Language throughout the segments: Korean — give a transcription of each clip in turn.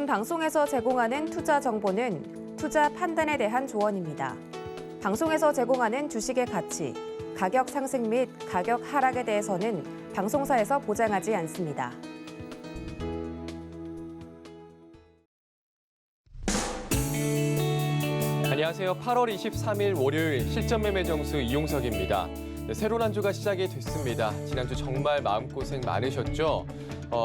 본 방송에서 제공하는 투자 정보는 투자 판단에 대한 조언입니다. 방송에서 제공하는 주식의 가치, 가격 상승 및 가격 하락에 대해서는 방송사에서 보장하지 않습니다. 안녕하세요. 8월 23일 월요일 실전 매매 정수 이용석입니다. 새로운 한 주가 시작이 됐습니다. 지난주 정말 마음고생 많으셨죠?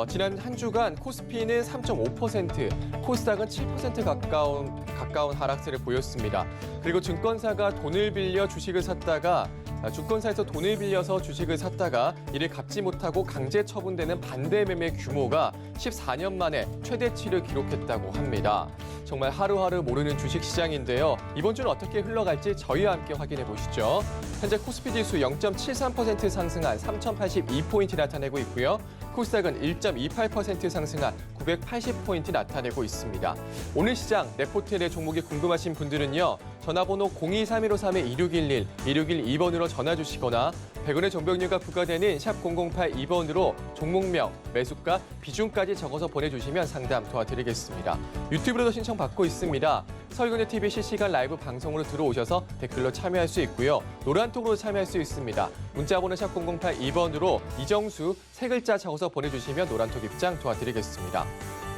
지난 한 주간 코스피는 3.5%, 코스닥은 7% 가까운 하락세를 보였습니다. 그리고 증권사가 돈을 빌려 주식을 샀다가 주권사에서 돈을 빌려서 주식을 샀다가 이를 갚지 못하고 강제 처분되는 반대 매매 규모가 14년 만에 최대치를 기록했다고 합니다. 정말 하루하루 모르는 주식시장인데요. 이번 주는 어떻게 흘러갈지 저희와 함께 확인해 보시죠. 현재 코스피 지수 0.73% 상승한 3,082포인트 나타내고 있고요. 코스닥은 1.28% 상승한 980포인트 나타내고 있습니다. 오늘 시장 레포트의 종목이 궁금하신 분들은요. 전화번호 023153-2611, 2612번으로 전화 주시거나 100원의 정보료가 부과되는 샵 0082번으로 종목명, 매수가, 비중까지 적어서 보내주시면 상담 도와드리겠습니다. 유튜브로도 신청받고 있습니다. 서울경제TV 실시간 라이브 방송으로 들어오셔서 댓글로 참여할 수 있고요. 노란톡으로 참여할 수 있습니다. 문자번호 샵 0082번으로 이정수 세 글자 적어서 보내주시면 노란톡 입장 도와드리겠습니다.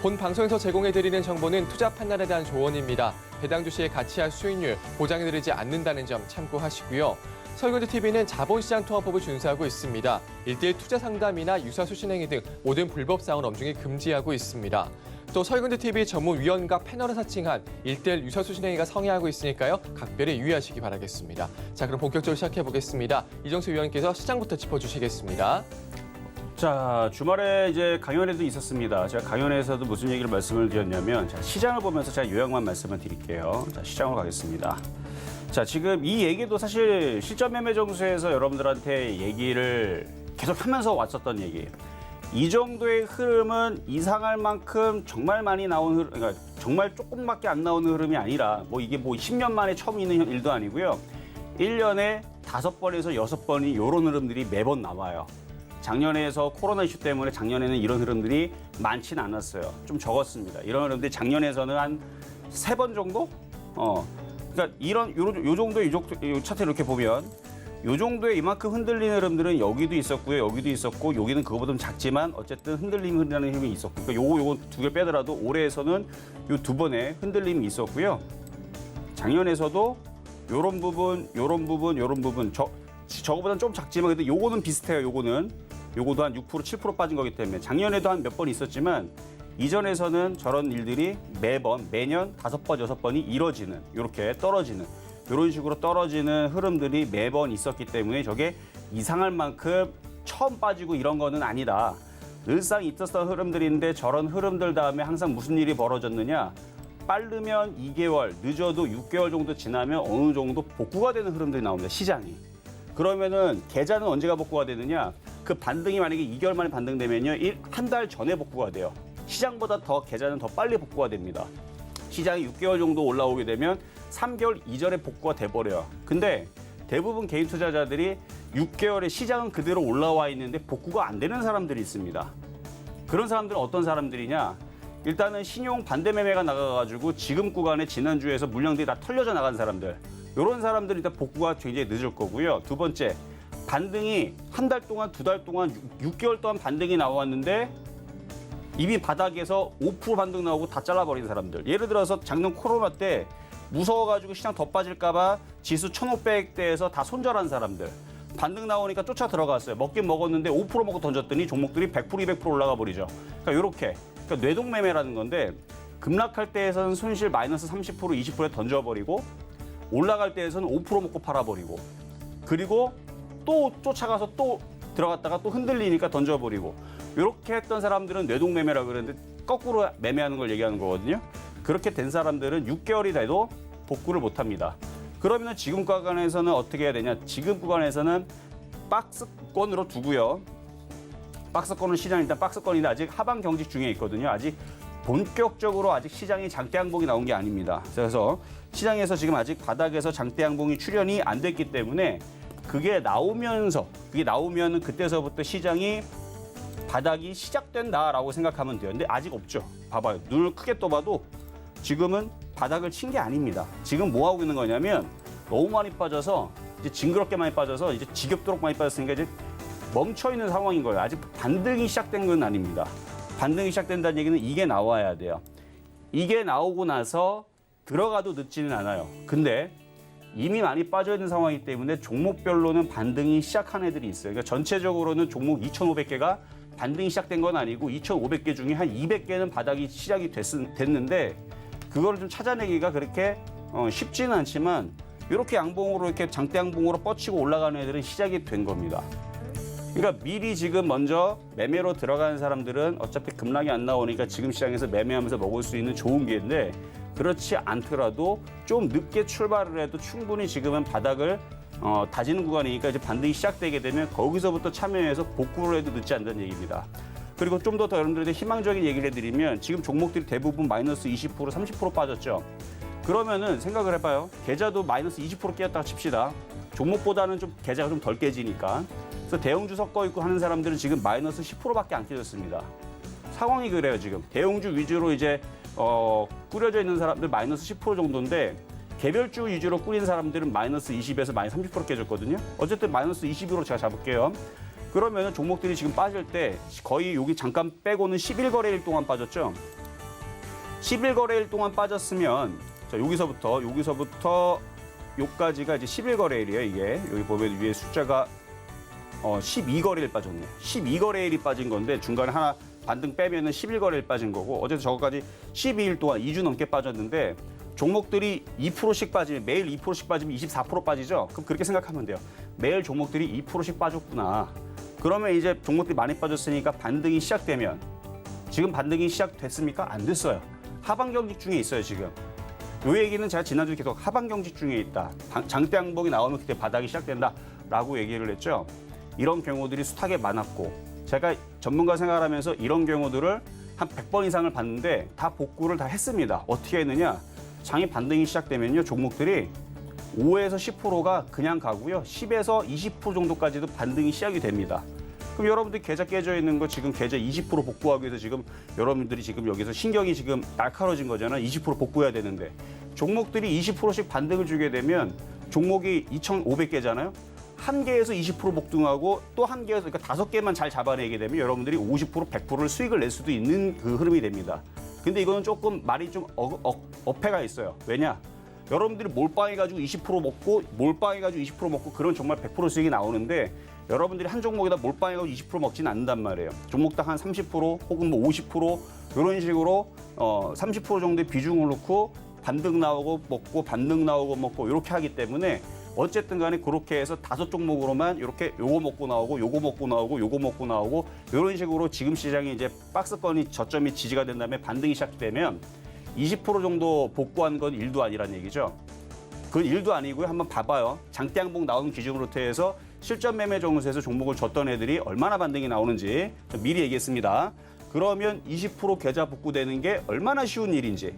본 방송에서 제공해드리는 정보는 투자 판단에 대한 조언입니다. 해당 주식의 가치와 수익률 보장해드리지 않는다는 점 참고하시고요. 서울경제TV는 자본시장 통화법을 준수하고 있습니다. 1:1 투자 상담이나 유사 수신행위 등 모든 불법 사항은 엄중히 금지하고 있습니다. 또 서울경제TV 전문위원과 패널을 사칭한 1:1 유사 수신행위가 성행하고 있으니까요. 각별히 유의하시기 바라겠습니다. 자, 그럼 본격적으로 시작해보겠습니다. 이정수 위원께서 시장부터 짚어주시겠습니다. 자, 주말에 이제 강연회도 있었습니다. 제가 강연회에서도 무슨 얘기를 말씀을 드렸냐면 시장을 보면서 제가 요약만 말씀을 드릴게요. 자, 시장으로 가겠습니다. 자, 지금 이 얘기도 사실 실전 매매 정수에서 여러분들한테 얘기를 계속 하면서 왔었던 얘기예요. 이 정도의 흐름은 이상할 만큼 정말 많이 나온 흐름, 그러니까 정말 조금밖에 안 나오는 흐름이 아니라 이게 10년 만에 처음 있는 일도 아니고요. 1년에 5번에서 6번이 이런 흐름들이 매번 나와요. 작년에서 코로나 이슈 때문에 작년에는 이런 흐름들이 많지는 않았어요. 좀 적었습니다. 이런 흐름들이 작년에서는 한 3번 정도? 그러니까 요 정도의 이 차트 이렇게 보면 요 정도의 이만큼 흔들리는 흐름들은 여기도 있었고요. 여기도 있었고 여기는 그거보다 좀 작지만 어쨌든 흔들리는 흐름이 있었고 그러니까 요거 두 개 빼더라도 올해에서는 요 2번의 흔들림이 있었고요. 작년에서도 요런 부분 저거보다는 좀 작지만 근데 요거는 비슷해요. 요거도 한 6%, 7% 빠진 거기 때문에 작년에도 한 몇 번 있었지만 이전에서는 저런 일들이 매년 5번, 6번이 이뤄지는 이렇게 떨어지는 이런 식으로 떨어지는 흐름들이 매번 있었기 때문에 저게 이상할 만큼 처음 빠지고 이런 거는 아니다. 늘상 있었던 흐름들인데 저런 흐름들 다음에 항상 무슨 일이 벌어졌느냐. 빠르면 2개월, 늦어도 6개월 정도 지나면 어느 정도 복구가 되는 흐름들이 나옵니다. 시장이. 그러면은 계좌는 언제가 복구가 되느냐? 그 반등이 만약에 2개월 만에 반등되면요. 한 달 전에 복구가 돼요. 시장보다 더 계좌는 더 빨리 복구가 됩니다. 시장이 6개월 정도 올라오게 되면 3개월 이전에 복구가 돼버려요. 근데 대부분 개인 투자자들이 6개월에 시장은 그대로 올라와 있는데 복구가 안 되는 사람들이 있습니다. 그런 사람들은 어떤 사람들이냐? 일단은 신용 반대 매매가 나가가지고 지금 구간에 지난주에서 물량들이 다 털려져 나간 사람들. 이런 사람들은 일단 복구가 굉장히 늦을 거고요. 두 번째, 반등이 한 달 동안, 2달 동안, 6개월 동안 반등이 나왔는데 이미 바닥에서 5% 반등 나오고 다 잘라버린 사람들. 예를 들어서 작년 코로나 때 무서워가지고 시장 더 빠질까 봐 지수 1,500대에서 다 손절한 사람들. 반등 나오니까 쫓아 들어갔어요. 먹긴 먹었는데 5% 먹고 던졌더니 종목들이 100%, 200% 올라가 버리죠. 그러니까 이렇게. 그러니까 뇌동매매라는 건데 급락할 때에서는 손실 마이너스 30%, 20%에 던져버리고 올라갈 때에서는 5% 먹고 팔아버리고 그리고 또 쫓아가서 또 들어갔다가 또 흔들리니까 던져버리고 이렇게 했던 사람들은 뇌동매매라고 그러는데 거꾸로 매매하는 걸 얘기하는 거거든요. 그렇게 된 사람들은 6개월이 돼도 복구를 못합니다. 그러면 지금 구간에서는 어떻게 해야 되냐. 지금 구간에서는 박스권으로 두고요. 박스권은 시장이 일단 박스권인데 아직 하방 경직 중에 있거든요. 아직 본격적으로 아직 시장이 장대 양봉이 나온 게 아닙니다. 그래서 시장에서 지금 아직 바닥에서 장대 양봉이 출현이 안 됐기 때문에 그게 나오면은 그때서부터 시장이 바닥이 시작된다라고 생각하면 돼요. 근데 아직 없죠. 봐봐요. 눈을 크게 떠봐도 지금은 바닥을 친 게 아닙니다. 지금 뭐 하고 있는 거냐면 너무 많이 빠져서 이제 징그럽게 많이 빠져서 이제 지겹도록 많이 빠졌으니까 이제 멈춰 있는 상황인 거예요. 아직 반등이 시작된 건 아닙니다. 반등이 시작된다는 얘기는 이게 나와야 돼요. 이게 나오고 나서 들어가도 늦지는 않아요. 근데 이미 많이 빠져 있는 상황이기 때문에 종목별로는 반등이 시작한 애들이 있어요. 그러니까 전체적으로는 종목 2,500개가 반등이 시작된 건 아니고 2,500개 중에 한 200개는 바닥이 시작이 됐는데 그거를 좀 찾아내기가 그렇게 쉽지는 않지만 이렇게 양봉으로 이렇게 장대 양봉으로 뻗치고 올라가는 애들은 시작이 된 겁니다. 그러니까 미리 지금 먼저 매매로 들어가는 사람들은 어차피 급락이 안 나오니까 지금 시장에서 매매하면서 먹을 수 있는 좋은 기회인데 그렇지 않더라도 좀 늦게 출발을 해도 충분히 지금은 바닥을 다지는 구간이니까 이제 반등이 시작되게 되면 거기서부터 참여해서 복구를 해도 늦지 않다는 얘기입니다. 그리고 좀 더 여러분들한테 희망적인 얘기를 해드리면 지금 종목들이 대부분 마이너스 20%, 30% 빠졌죠. 그러면은 생각을 해봐요. 계좌도 마이너스 20% 깨졌다가 칩시다. 종목보다는 좀 계좌가 좀 덜 깨지니까. 그래서 대형주 섞어 있고 하는 사람들은 지금 마이너스 10%밖에 안 깨졌습니다. 상황이 그래요 지금. 대형주 위주로 이제 꾸려져 있는 사람들 마이너스 10% 정도인데 개별주 위주로 꾸린 사람들은 마이너스 20에서 마이너스 30% 깨졌거든요. 어쨌든 마이너스 20으로 제가 잡을게요. 그러면 종목들이 지금 빠질 때 거의 여기 잠깐 빼고는 11거래일 동안 빠졌죠. 11거래일 동안 빠졌으면 자, 여기서부터 여기까지가 이제 11거래일이에요. 이게 여기 보면 위에 숫자가 12거래일 빠졌네요. 12거래일이 빠진 건데 중간에 하나 반등 빼면은 11거래일 빠진 거고 어쨌든 저거까지 12일 동안 2주 넘게 빠졌는데 종목들이 2%씩 빠지면 매일 2%씩 빠지면 24% 빠지죠. 그럼 그렇게 생각하면 돼요. 매일 종목들이 2%씩 빠졌구나. 그러면 이제 종목들이 많이 빠졌으니까 반등이 시작되면 지금 반등이 시작됐습니까? 안 됐어요. 하방 경직 중에 있어요, 지금. 요 얘기는 제가 지난주에 계속 하방 경직 중에 있다. 장대 양봉이 나오면 그때 바닥이 시작된다라고 얘기를 했죠. 이런 경우들이 숱하게 많았고 제가 전문가 생활을 하면서 이런 경우들을 한 100번 이상을 봤는데 다 복구를 다 했습니다. 어떻게 했느냐? 장이 반등이 시작되면요. 종목들이 5에서 10%가 그냥 가고요. 10에서 20% 정도까지도 반등이 시작이 됩니다. 그럼 여러분들이 계좌 깨져 있는 거 지금 계좌 20% 복구하기 위해서 지금 여러분들이 지금 여기서 신경이 지금 날카로워진 거잖아요. 20% 복구해야 되는데 종목들이 20%씩 반등을 주게 되면 종목이 2,500개잖아요. 한 개에서 20% 복등하고 또 한 개에서 그러니까 5개만 잘 잡아내게 되면 여러분들이 50%, 100%를 수익을 낼 수도 있는 그 흐름이 됩니다. 근데 이거는 조금 말이 좀 어폐가 있어요. 왜냐? 여러분들이 몰빵해가지고 20% 먹고 몰빵해가지고 20% 먹고 그런 정말 100% 수익이 나오는데 여러분들이 한 종목에다 몰빵해가지고 20% 먹지는 않는단 말이에요. 종목당 한 30% 혹은 뭐 50% 이런 식으로 30% 정도의 비중을 놓고 반등 나오고 먹고 반등 나오고 먹고 이렇게 하기 때문에 어쨌든 간에 그렇게 해서 5종목으로만 이렇게 요거 먹고 나오고 요거 먹고 나오고 요거 먹고 나오고 이런 식으로 지금 시장이 이제 박스권이 저점이 지지가 된 다음에 반등이 시작되면 20% 정도 복구한 건 일도 아니란 얘기죠. 그건 일도 아니고요. 한번 봐봐요. 장대 양봉 나오는 기준으로 해서 실전 매매 정수에서 종목을 줬던 애들이 얼마나 반등이 나오는지 미리 얘기했습니다. 그러면 20% 계좌 복구되는 게 얼마나 쉬운 일인지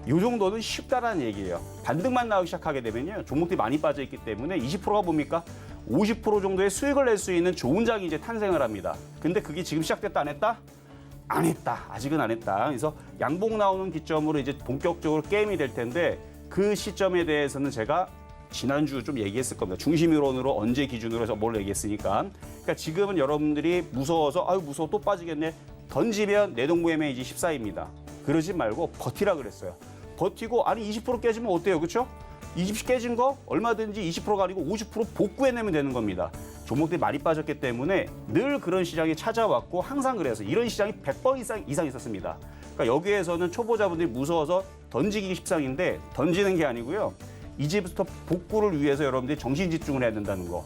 이 정도는 쉽다라는 얘기예요. 반등만 나오기 시작하게 되면요. 종목들이 많이 빠져 있기 때문에 20%가 뭡니까? 50% 정도의 수익을 낼 수 있는 좋은 장이 이제 탄생을 합니다. 근데 그게 지금 시작됐다 안 했다? 안 했다. 아직은 안 했다. 그래서 양봉 나오는 기점으로 이제 본격적으로 게임이 될 텐데 그 시점에 대해서는 제가 지난주 좀 얘기했을 겁니다. 중심 이론으로 언제 기준으로 해서 뭘 얘기했으니까. 그러니까 지금은 여러분들이 무서워서 아유 무서워 또 빠지겠네. 던지면 내동무예매이지 14입니다. 그러지 말고 버티라 그랬어요. 버티고 아니 20% 깨지면 어때요? 그렇죠? 20% 깨진 거 얼마든지 20%가 아니고 50% 복구해내면 되는 겁니다. 종목들이 많이 빠졌기 때문에 늘 그런 시장이 찾아왔고 항상 그래서 이런 시장이 100번 이상 있었습니다. 그러니까 여기에서는 초보자분들이 무서워서 던지기 십상인데 던지는 게 아니고요. 이제부터 복구를 위해서 여러분들이 정신 집중을 해야 된다는 거.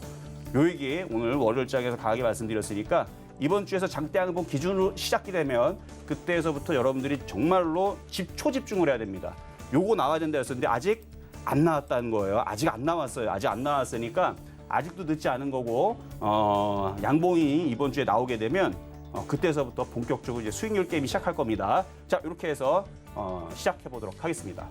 요 얘기 오늘 월요일장에서 강하게 말씀드렸으니까 이번 주에서 장대 양봉 기준으로 시작이 되면 그때에서부터 여러분들이 정말로 초집중을 해야 됩니다. 요거 나와야 된다 했었는데 아직 안 나왔다는 거예요. 아직 안 나왔어요. 아직 안 나왔으니까 아직도 늦지 않은 거고 양봉이 이번 주에 나오게 되면 그때서부터 본격적으로 이제 수익률 게임이 시작할 겁니다. 자, 이렇게 해서 시작해 보도록 하겠습니다.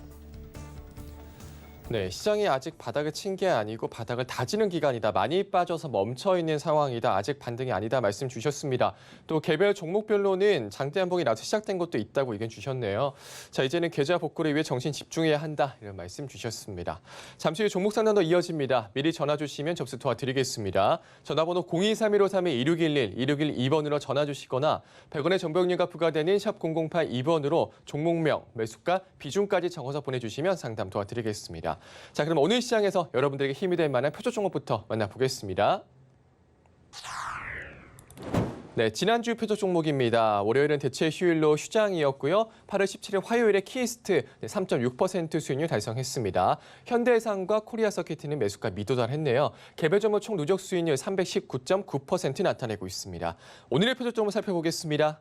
네, 시장이 아직 바닥을 친 게 아니고 바닥을 다지는 기간이다. 많이 빠져서 멈춰 있는 상황이다. 아직 반등이 아니다 말씀 주셨습니다. 또 개별 종목별로는 장대 한봉이 나서 시작된 것도 있다고 의견 주셨네요. 자, 이제는 계좌 복구를 위해 정신 집중해야 한다. 이런 말씀 주셨습니다. 잠시 후 종목 상담도 이어집니다. 미리 전화 주시면 접수 도와드리겠습니다. 전화번호 023153-2611, 2612번으로 전화 주시거나 100원의 정보용료가 부과되는 샵 0082번으로 종목명, 매수가, 비중까지 적어서 보내주시면 상담 도와드리겠습니다. 자, 그럼 오늘 시장에서 여러분들에게 힘이 될 만한 표적 종목부터 만나보겠습니다. 네, 지난주 표적 종목입니다. 월요일은 대체 휴일로 휴장이었고요. 8월 17일 화요일에 키스트 3.6% 수익률 달성했습니다. 현대해상과 코리아서킷은 매수가 미도달했네요. 개별 종목 총 누적 수익률 319.9% 나타내고 있습니다. 오늘의 표적 종목 살펴보겠습니다.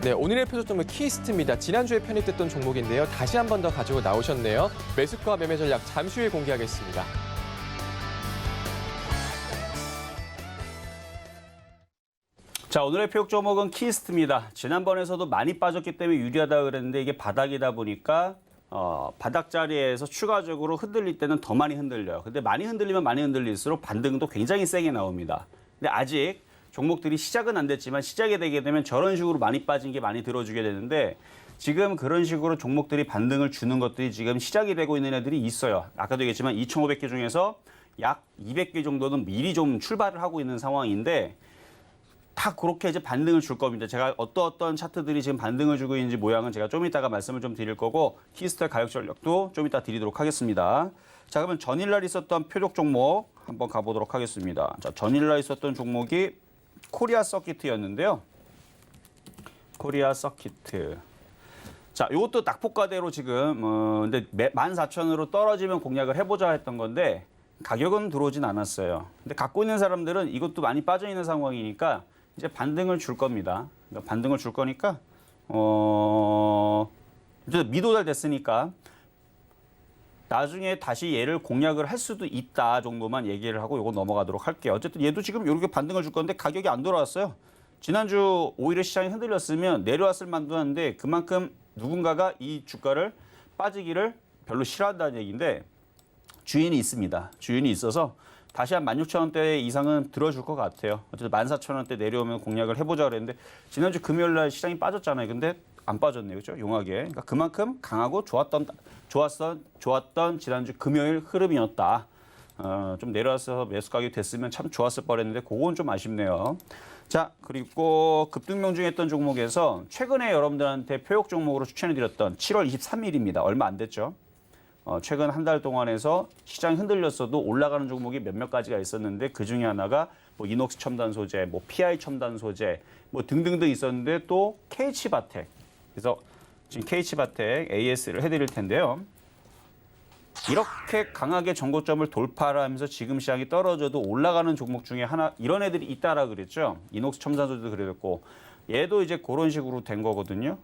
네, 오늘의 표적 종목 키스트입니다. 지난주에 편입됐던 종목인데요. 다시 한 번 더 가지고 나오셨네요. 매수가 매매 전략 잠시 후에 공개하겠습니다. 자, 오늘의 표적 종목은 키스트입니다. 지난번에서도 많이 빠졌기 때문에 유리하다 그랬는데 이게 바닥이다 보니까 바닥 자리에서 추가적으로 흔들릴 때는 더 많이 흔들려요. 근데 많이 흔들리면 많이 흔들릴수록 반등도 굉장히 세게 나옵니다. 근데 아직 종목들이 시작은 안 됐지만 시작이 되게 되면 저런 식으로 많이 빠진 게 많이 들어주게 되는데 지금 그런 식으로 종목들이 반등을 주는 것들이 지금 시작이 되고 있는 애들이 있어요. 아까도 얘기했지만 2,500개 중에서 약 200개 정도는 미리 좀 출발을 하고 있는 상황인데 다 그렇게 이제 반등을 줄 겁니다. 제가 어떤 차트들이 지금 반등을 주고 있는지 모양은 제가 좀 이따가 말씀을 좀 드릴 거고 키스트 가격 전략도 좀 이따 드리도록 하겠습니다. 자, 그러면 전일날 있었던 표적 종목 한번 가보도록 하겠습니다. 자, 전일날 있었던 종목이 코리아 서킷이었는데요. 코리아 서킷. 자, 이것도 낙폭과대로 지금 근데 14,000으로 떨어지면 공략을 해보자 했던 건데 가격은 들어오진 않았어요. 근데 갖고 있는 사람들은 이것도 많이 빠져 있는 상황이니까 이제 반등을 줄 겁니다. 그러니까 반등을 줄 거니까 이제 미도달 됐으니까 나중에 다시 얘를 공략을 할 수도 있다 정도만 얘기를 하고 이거 넘어가도록 할게요. 어쨌든 얘도 지금 이렇게 반등을 줄 건데 가격이 안 돌아왔어요. 지난주 오히려 시장이 흔들렸으면 내려왔을 만도 한데 그만큼 누군가가 이 주가를 빠지기를 별로 싫어한다는 얘기인데 주인이 있습니다. 주인이 있어서 다시 한 16,000원대 이상은 들어줄 것 같아요. 어쨌든 14,000원대 내려오면 공략을 해보자 그랬는데 지난주 금요일 날 시장이 빠졌잖아요. 근데 안 빠졌네요. 그렇죠? 용하게. 그러니까 그만큼 강하고 좋았던 지난주 금요일 흐름이었다. 좀 내려와서 매수 가격이 됐으면 참 좋았을 뻔했는데 그건 좀 아쉽네요. 자, 그리고 급등명 중에 했던 종목에서 최근에 여러분들한테 표적 종목으로 추천해드렸던 7월 23일입니다. 얼마 안 됐죠. 최근 한 달 동안에서 시장이 흔들렸어도 올라가는 종목이 몇몇 가지가 있었는데 그 중에 하나가 뭐 이녹스 첨단 소재, 뭐 PI 첨단 소재, 뭐 등등등 있었는데 또 KH바텍. 그래서 지금 KH바텍 AS를 해드릴 텐데요. 이렇게 강하게 전고점을 돌파를 하면서 지금 시장이 떨어져도 올라가는 종목 중에 하나 이런 애들이 있다라 그랬죠. 이녹스 첨단 소재도 그랬고 얘도 이제 그런 식으로 된 거거든요.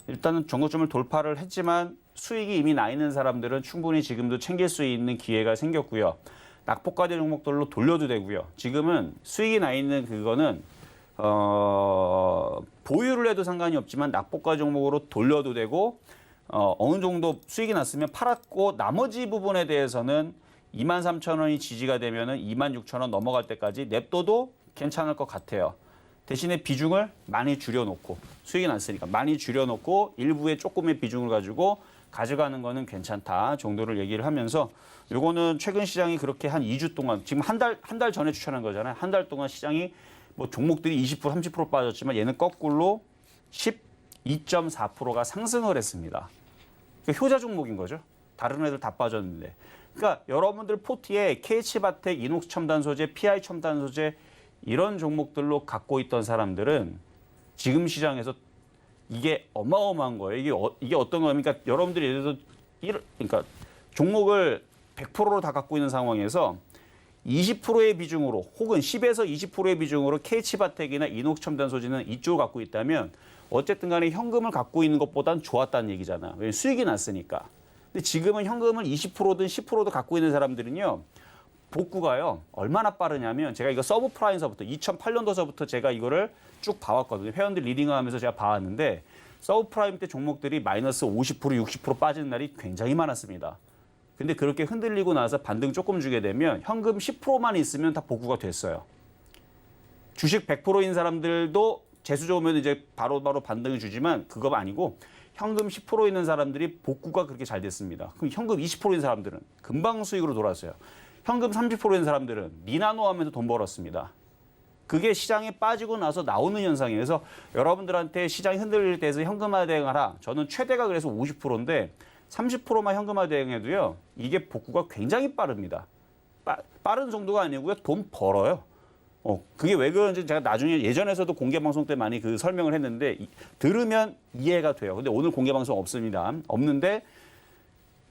일단은 전고점을 돌파를 했지만 수익이 이미 나 있는 사람들은 충분히 지금도 챙길 수 있는 기회가 생겼고요. 낙폭과대 종목들로 돌려도 되고요. 지금은 수익이 나 있는 그거는 보유를 해도 상관이 없지만 낙폭과 종목으로 돌려도 되고 어느 정도 수익이 났으면 팔았고 나머지 부분에 대해서는 23,000원이 지지가 되면은 26,000원 넘어갈 때까지 냅둬도 괜찮을 것 같아요. 대신에 비중을 많이 줄여놓고 수익이 났으니까 많이 줄여놓고 일부의 조금의 비중을 가지고 가져가는 거는 괜찮다 정도를 얘기를 하면서 요거는 최근 시장이 그렇게 한 2주 동안 지금 한 달 전에 추천한 거잖아요. 한 달 동안 시장이 뭐 종목들이 20% 30% 빠졌지만 얘는 거꾸로 12.4%가 상승을 했습니다. 그러니까 효자 종목인 거죠. 다른 애들 다 빠졌는데. 그러니까 여러분들 포트에 KH바텍, 이녹스 첨단 소재, PI 첨단 소재 이런 종목들로 갖고 있던 사람들은 지금 시장에서 이게 어마어마한 거예요. 이게 어떤 겁니까? 여러분들이 예를 들어서 그러니까 종목을 100%로 다 갖고 있는 상황에서 20%의 비중으로 혹은 10에서 20%의 비중으로 KH바텍이나 이녹스 첨단 소재는 이쪽을 갖고 있다면 어쨌든 간에 현금을 갖고 있는 것보단 좋았다는 얘기잖아요. 왜냐하면 수익이 났으니까. 근데 지금은 현금을 20%든 10%도 갖고 있는 사람들은요. 복구가요. 얼마나 빠르냐면 제가 이거 서브프라임서부터 2008년도서부터 제가 이거를 쭉 봐왔거든요. 회원들 리딩하면서 제가 봐왔는데 서브프라임 때 종목들이 마이너스 50%, 60% 빠지는 날이 굉장히 많았습니다. 근데 그렇게 흔들리고 나서 반등 조금 주게 되면 현금 10%만 있으면 다 복구가 됐어요. 주식 100%인 사람들도 재수 좋으면 이제 바로바로 반등을 주지만 그거 아니고 현금 10% 있는 사람들이 복구가 그렇게 잘 됐습니다. 그럼 현금 20%인 사람들은 금방 수익으로 돌아왔어요. 현금 30%인 사람들은 니나노 하면서 돈 벌었습니다. 그게 시장에 빠지고 나서 나오는 현상이에요. 그래서 여러분들한테 시장이 흔들릴 때에서 현금화 대응하라. 저는 최대가 그래서 50%인데 30%만 현금화 대응해도요. 이게 복구가 굉장히 빠릅니다. 빠른 정도가 아니고요. 돈 벌어요. 그게 왜 그런지 제가 나중에 예전에서도 공개방송 때 많이 그 설명을 했는데 들으면 이해가 돼요. 근데 오늘 공개방송 없습니다. 없는데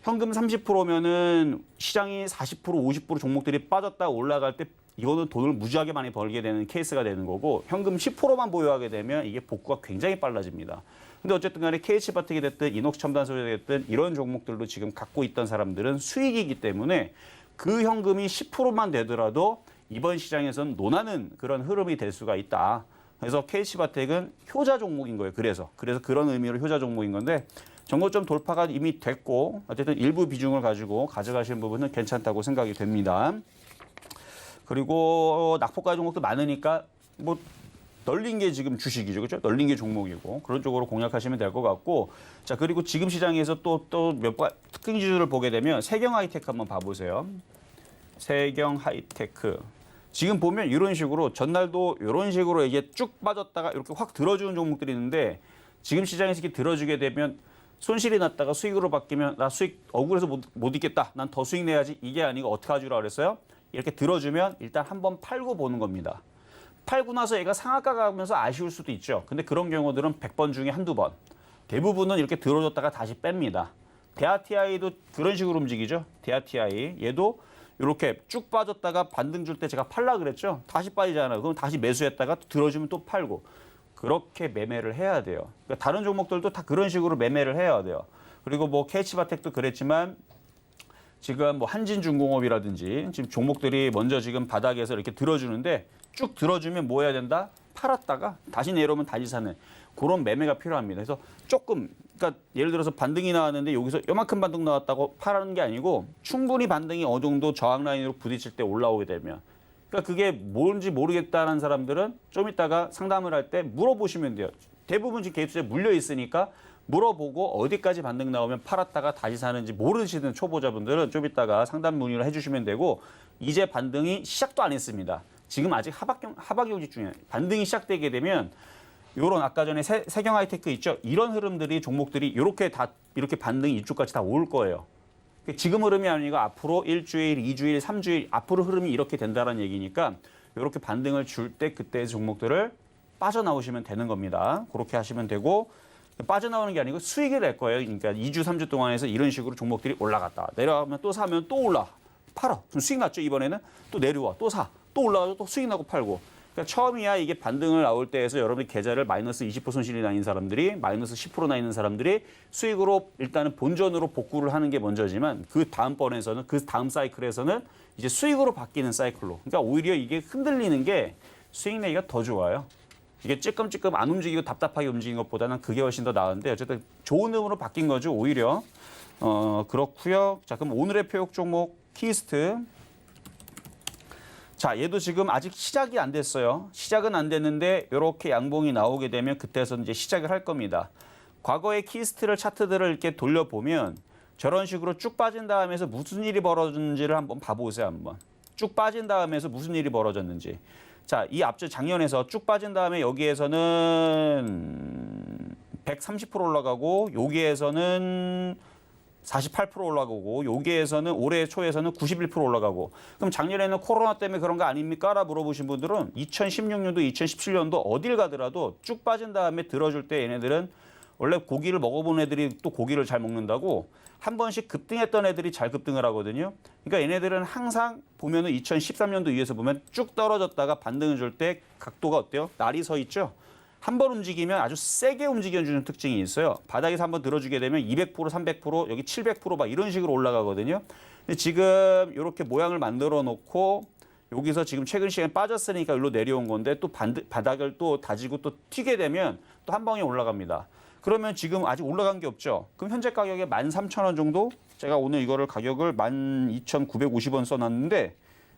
현금 30%면은 시장이 40%, 50% 종목들이 빠졌다 올라갈 때 이거는 돈을 무지하게 많이 벌게 되는 케이스가 되는 거고 현금 10%만 보유하게 되면 이게 복구가 굉장히 빨라집니다. 근데 어쨌든 간에 KH바텍이 됐든 이녹스첨단소재가 됐든 이런 종목들도 지금 갖고 있던 사람들은 수익이기 때문에 그 현금이 10%만 되더라도 이번 시장에서는 논하는 그런 흐름이 될 수가 있다. 그래서 KH바텍은 효자 종목인 거예요. 그래서 그런 의미로 효자 종목인 건데 정고점 돌파가 이미 됐고 어쨌든 일부 비중을 가지고 가져가시는 부분은 괜찮다고 생각이 됩니다. 그리고 낙폭가 종목도 많으니까 뭐 널린 게 지금 주식이죠. 그렇죠? 널린 게 종목이고 그런 쪽으로 공략하시면 될 것 같고 자 그리고 지금 시장에서 또 몇 번 특징 지수를 보게 되면 세경 하이테크 한번 봐보세요. 세경 하이테크 지금 보면 이런 식으로 전날도 이런 식으로 이게 쭉 빠졌다가 이렇게 확 들어주는 종목들이 있는데 지금 시장에서 이렇게 들어주게 되면 손실이 났다가 수익으로 바뀌면 나 수익 억울해서 못 있겠다. 난 더 수익 내야지. 이게 아니고 어떻게 하주라 그랬어요? 이렇게 들어주면 일단 한번 팔고 보는 겁니다. 팔고 나서 얘가 상한가 가면서 아쉬울 수도 있죠. 근데 그런 경우들은 100번 중에 한두 번. 대부분은 이렇게 들어줬다가 다시 뺍니다. 대하TI도 그런 식으로 움직이죠. 대하TI. 얘도 이렇게 쭉 빠졌다가 반등 줄 때 제가 팔라 그랬죠. 다시 빠지잖아요. 그럼 다시 매수했다가 들어주면 또 팔고. 그렇게 매매를 해야 돼요. 그러니까 다른 종목들도 다 그런 식으로 매매를 해야 돼요. 그리고 뭐 KH바텍도 그랬지만 지금 뭐 한진중공업이라든지 지금 종목들이 먼저 지금 바닥에서 이렇게 들어주는데 쭉 들어주면 뭐 해야 된다? 팔았다가 다시 내려오면 다시 사는 그런 매매가 필요합니다. 그래서 조금 그러니까 예를 들어서 반등이 나왔는데 여기서 요만큼 반등 나왔다고 팔하는 게 아니고 충분히 반등이 어느 정도 저항 라인으로 부딪힐 때 올라오게 되면 그러니까 그게 뭔지 모르겠다는 사람들은 좀 이따가 상담을 할 때 물어보시면 돼요. 대부분 지금 개투자에 물려 있으니까 물어보고 어디까지 반등 나오면 팔았다가 다시 사는지 모르시는 초보자분들은 좀 이따가 상담 문의를 해주시면 되고 이제 반등이 시작도 안 했습니다. 지금 아직 하박경직 중이에요. 반등이 시작되게 되면 요런 아까 전에 세경 하이테크 있죠. 이런 흐름들이 종목들이 이렇게 반등이 이쪽까지 다 올 거예요. 지금 흐름이 아니고 앞으로 1주일, 2주일, 3주일 앞으로 흐름이 이렇게 된다는 얘기니까 이렇게 반등을 줄 때 그때 종목들을 빠져나오시면 되는 겁니다. 그렇게 하시면 되고 빠져나오는 게 아니고 수익이 될 거예요. 그러니까 2주, 3주 동안에서 이런 식으로 종목들이 올라갔다. 내려가면 또 사면 또 올라. 팔아. 그럼 수익 났죠. 이번에는 또 내려와. 또 사. 또 올라가서 또 수익 나고 팔고. 그러니까 처음이야 이게 반등을 나올 때에서 여러분들 계좌를 마이너스 20% 손실이 나 있는 사람들이 마이너스 10%나 있는 사람들이 수익으로 일단은 본전으로 복구를 하는 게 먼저지만 그 다음번에서는 그 다음 사이클에서는 이제 수익으로 바뀌는 사이클로. 그러니까 오히려 이게 흔들리는 게 수익 내기가 더 좋아요. 이게 찔끔찔끔 안 움직이고 답답하게 움직이는 것보다는 그게 훨씬 더 나은데 어쨌든 좋은 흐름으로 바뀐 거죠. 오히려 그렇고요. 자 그럼 오늘의 표역 종목 키스트. 자 얘도 지금 아직 시작이 안 됐어요. 시작은 안 됐는데 이렇게 양봉이 나오게 되면 그때서 이제 시작을 할 겁니다. 과거의 키스트를 차트들을 이렇게 돌려보면 저런 식으로 쭉 빠진 다음에서 무슨 일이 벌어졌는지를 한번 봐보세요. 한번 쭉 빠진 다음에서 무슨 일이 벌어졌는지. 자, 이 앞서 작년에서 쭉 빠진 다음에 여기에서는 130% 올라가고 여기에서는 48% 올라가고 여기에서는 올해 초에서는 91% 올라가고 그럼 작년에는 코로나 때문에 그런 거 아닙니까? 라 물어보신 분들은 2016년도, 2017년도 어딜 가더라도 쭉 빠진 다음에 들어줄 때 얘네들은 원래 고기를 먹어본 애들이 또 고기를 잘 먹는다고 한 번씩 급등했던 애들이 잘 급등을 하거든요. 그러니까 얘네들은 항상 보면은 2013년도 위에서 보면 쭉 떨어졌다가 반등을 줄 때 각도가 어때요? 날이 서 있죠. 한 번 움직이면 아주 세게 움직여주는 특징이 있어요. 바닥에서 한번 들어주게 되면 200%, 300%, 여기 700% 막 이런 식으로 올라가거든요. 근데 지금 이렇게 모양을 만들어 놓고 여기서 지금 최근 시간에 빠졌으니까 여기로 내려온 건데 또 바닥을 또 다지고 또 튀게 되면 또 한 방에 올라갑니다. 그러면 지금 아직 올라간 게 없죠. 그럼 현재 가격에 13,000원 정도? 제가 오늘 이거를 가격을 12,950원 써놨는데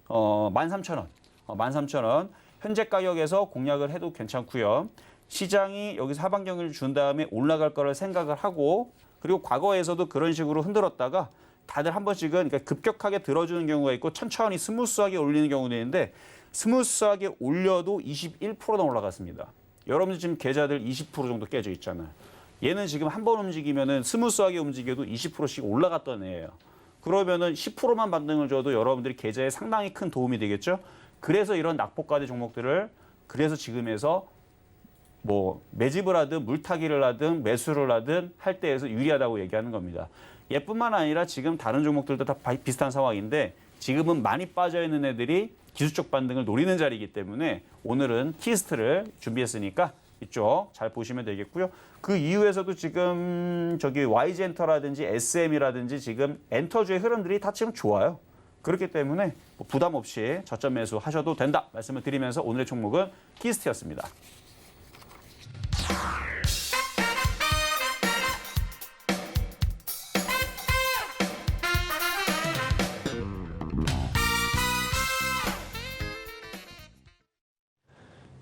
13,000원. 13,000원. 현재 가격에서 공략을 해도 괜찮고요. 시장이 여기서 하방경을 준 다음에 올라갈 거를 생각을 하고 그리고 과거에서도 그런 식으로 흔들었다가 다들 한 번씩은 그러니까 급격하게 들어주는 경우가 있고 천천히 스무스하게 올리는 경우도 있는데 스무스하게 올려도 21%나 올라갔습니다. 여러분들 지금 계좌들 20% 정도 깨져 있잖아요. 얘는 지금 한 번 움직이면은 스무스하게 움직여도 20%씩 올라갔던 애예요. 그러면은 10%만 반등을 줘도 여러분들이 계좌에 상당히 큰 도움이 되겠죠. 그래서 이런 낙폭과대 종목들을 그래서 지금에서 뭐 매집을 하든 물타기를 하든 매수를 하든 할 때에서 유리하다고 얘기하는 겁니다. 얘뿐만 아니라 지금 다른 종목들도 다 비슷한 상황인데 지금은 많이 빠져 있는 애들이 기술적 반등을 노리는 자리이기 때문에 오늘은 키스트를 준비했으니까 이쪽 잘 보시면 되겠고요. 그 이후에서도 지금 저기 YG엔터라든지 SM이라든지 지금 엔터주의 흐름들이 다 지금 좋아요. 그렇기 때문에 뭐 부담 없이 저점 매수 하셔도 된다 말씀을 드리면서 오늘의 종목은 키스트였습니다.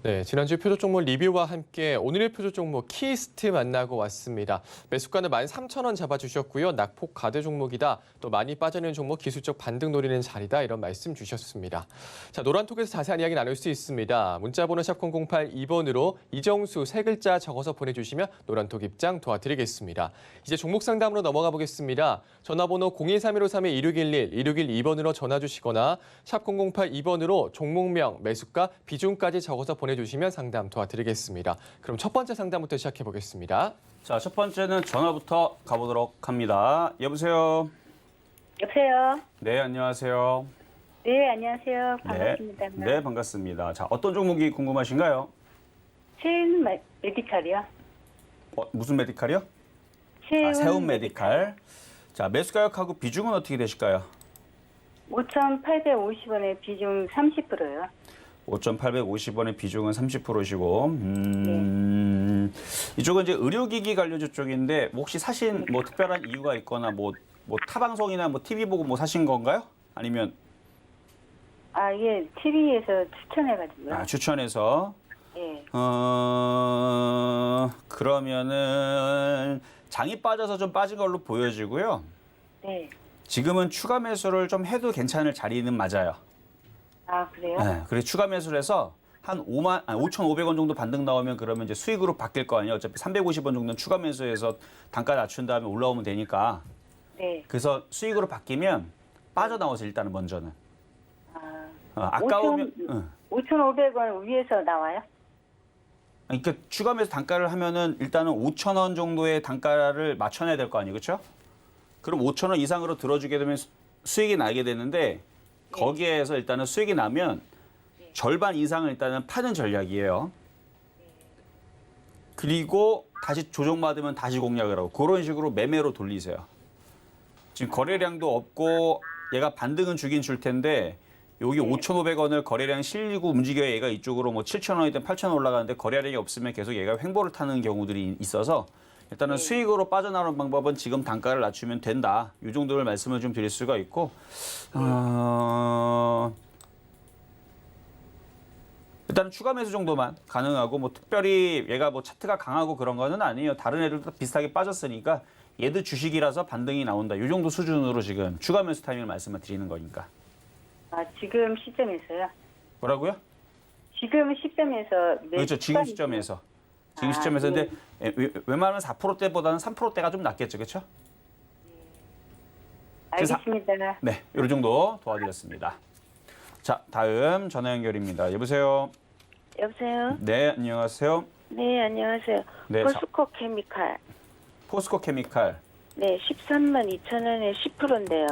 네, 지난주 표적 종목 리뷰와 함께 오늘의 표적 종목 키스트 만나고 왔습니다. 매수가는 13,000원 잡아주셨고요. 낙폭 가대 종목이다. 또 많이 빠져있는 종목 기술적 반등 노리는 자리다. 이런 말씀 주셨습니다. 자, 노란톡에서 자세한 이야기 나눌 수 있습니다. 문자번호 샵 008-2번으로 이정수 세 글자 적어서 보내주시면 노란톡 입장 도와드리겠습니다. 이제 종목 상담으로 넘어가 보겠습니다. 전화번호 023-1532-2611, 2612번으로 전화 주시거나 샵 008-2번으로 종목명, 매수가, 비중까지 적어서 보내주시면 상담 도와드리겠습니다. 그럼 첫 번째 상담부터 시작해 보겠습니다. 자, 첫 번째는 전화부터 가보도록 합니다. 여보세요. 여보세요. 네, 안녕하세요. 네, 안녕하세요. 반갑습니다. 네, 반갑습니다. 자, 어떤 종목이 궁금하신가요? 세운 메디칼이요. 무슨 메디칼이요? 세운, 세운 메디칼. 자, 매수 가격하고 비중은 어떻게 되실까요? 5,850원에 비중 30%요. 5,850원의 비중은 30%시고, 이쪽은 이제 의료기기 관련주 쪽인데, 혹시 사신 뭐 특별한 이유가 있거나, 뭐 타방송이나 뭐 TV 보고 뭐 사신 건가요? 아니면, 예, TV에서 추천해가지고요. 추천해서, 예. 그러면은, 장이 빠져서 좀 빠진 걸로 보여지고요. 네. 지금은 추가 매수를 좀 해도 괜찮을 자리는 맞아요. 그래요? 네, 그래서 추가 매수를 해서 한 5,500원 정도 반등 나오면 그러면 이제 수익으로 바뀔 거 아니에요. 어차피 350원 정도는 추가 매수해서 단가 낮춘 다음에 올라오면 되니까. 네. 그래서 수익으로 바뀌면 빠져나와서 일단은 먼저는. 아까우면 5,500원 위에서 나와요? 그러니까 추가 매수 단가를 하면은 일단은 5,000원 정도의 단가를 맞춰내야 될 거 아니에요. 그렇죠? 그럼 5,000원 이상으로 들어주게 되면 수익이 나게 되는데 거기에서 일단은 수익이 나면 절반 이상을 일단은 파는 전략이에요. 그리고 다시 조정받으면 다시 공략을 하고 그런 식으로 매매로 돌리세요. 지금 거래량도 없고 얘가 반등은 주긴 줄 텐데 여기 5,500원을 거래량 실리고 움직여야 얘가 이쪽으로 뭐 7,000원이든 8,000원 올라가는데 거래량이 없으면 계속 얘가 횡보를 타는 경우들이 있어서 일단은 수익으로 빠져나오는 방법은 지금 단가를 낮추면 된다. 이 정도를 말씀을 좀 드릴 수가 있고 일단은 추가 매수 정도만 가능하고 뭐 특별히 얘가 뭐 차트가 강하고 그런 거는 아니에요. 다른 애들도 비슷하게 빠졌으니까 얘도 주식이라서 반등이 나온다. 이 정도 수준으로 지금 추가 매수 타이밍을 말씀을 드리는 거니까. 지금 시점에서요? 뭐라고요? 지금 시점에서 그렇죠. 지금 시점에서. 지금 시점에서 근데 웬만하면 4%대보다는 3%대가 좀 낫겠죠. 그렇죠? 알겠습니다. 네, 이 정도 도와드렸습니다. 자, 다음 전화 연결입니다. 여보세요? 여보세요? 네, 안녕하세요. 네, 안녕하세요. 네, 포스코 케미칼. 포스코 케미칼. 네, 132,000원에 10%인데요.